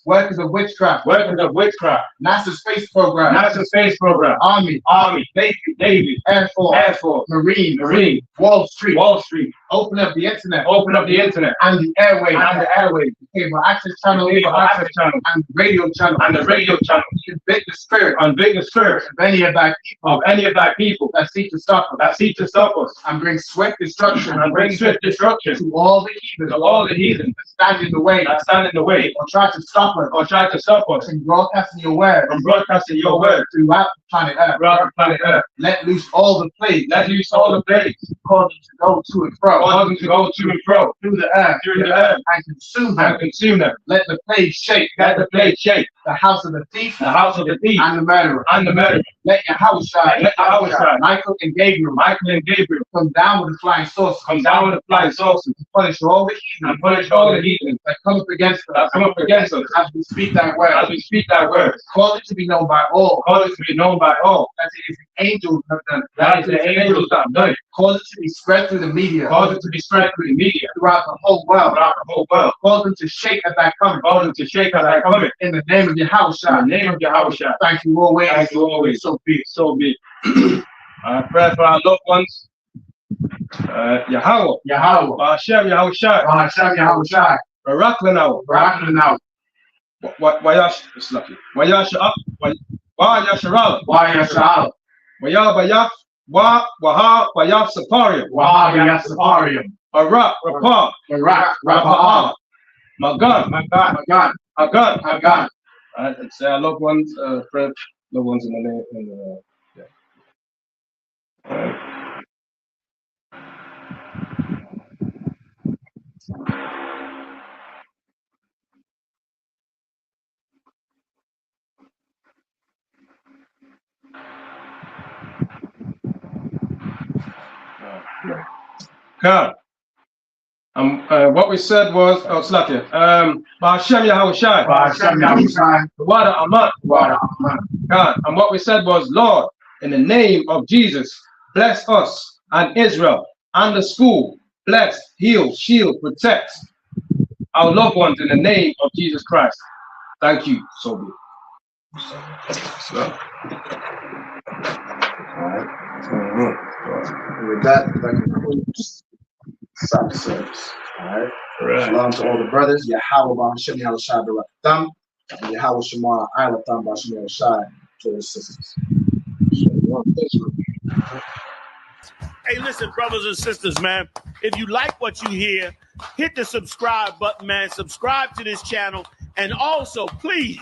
workers of witchcraft, NASA space program, Army, Navy, Air Force, Marine, Wall Street, open up the internet, and the airwaves, the cable access channel, and the radio channel, convict the spirit of any of thy people that seek to stop us, and bring swift destruction, to all the heathen that stand in the way, or try to stop us, from broadcasting your word, throughout the planet Earth. Let loose all the plagues, cause them to go to and fro, through the earth, and consume them. Let the plague shake, the house of the thief, and the murderer. Let Yahweh Shai, Michael and Gabriel, come down with the flying saucers, to punish all the heathen, that come up against us, as we speak thy word. Cause it to be known by all, that it is the angels that have done it. Cause it to be spread through the media, throughout the whole world. Cause them to shake at thy coming, in the name of Yahweh Shai. Thank you always. So be it. Pray for our loved ones. Yahweh, Ba'ashem Yahweh Shai, Baraklanau, Wayash, it's lucky. Wayasha, Wayasharal, Wayabayaf, Waha, Wayaf Saparium, Arak, Rapah, Magan. Let's say our loved ones, pray loved ones in the name. Come. What we said was, Ba'ashem Yahweh Shai, Wada Aman. God. And what we said was, Lord, in the name of Jesus, bless us and Israel and the school. Bless, heal, shield, protect our loved ones in the name of Jesus Christ. Thank you. So be it. With that concludes Sabbath service. All right. Shalom to all the brothers. Yahweh Ba'ashem Yahweh Shai Barakatam, and Yahweh Shema Ilatam Ba'ashem Yahweh Shai to the sisters. Shalom. Hey, listen, brothers and sisters, man. If you like what you hear, hit the subscribe button, man. Subscribe to this channel. And also, please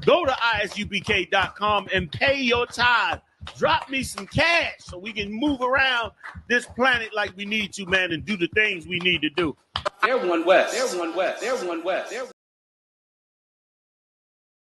go to ISUPK.com and pay your tithe. Drop me some cash so we can move around this planet like we need to, man, and do the things we need to do. They're one west. They're one west. They're one west. They're one.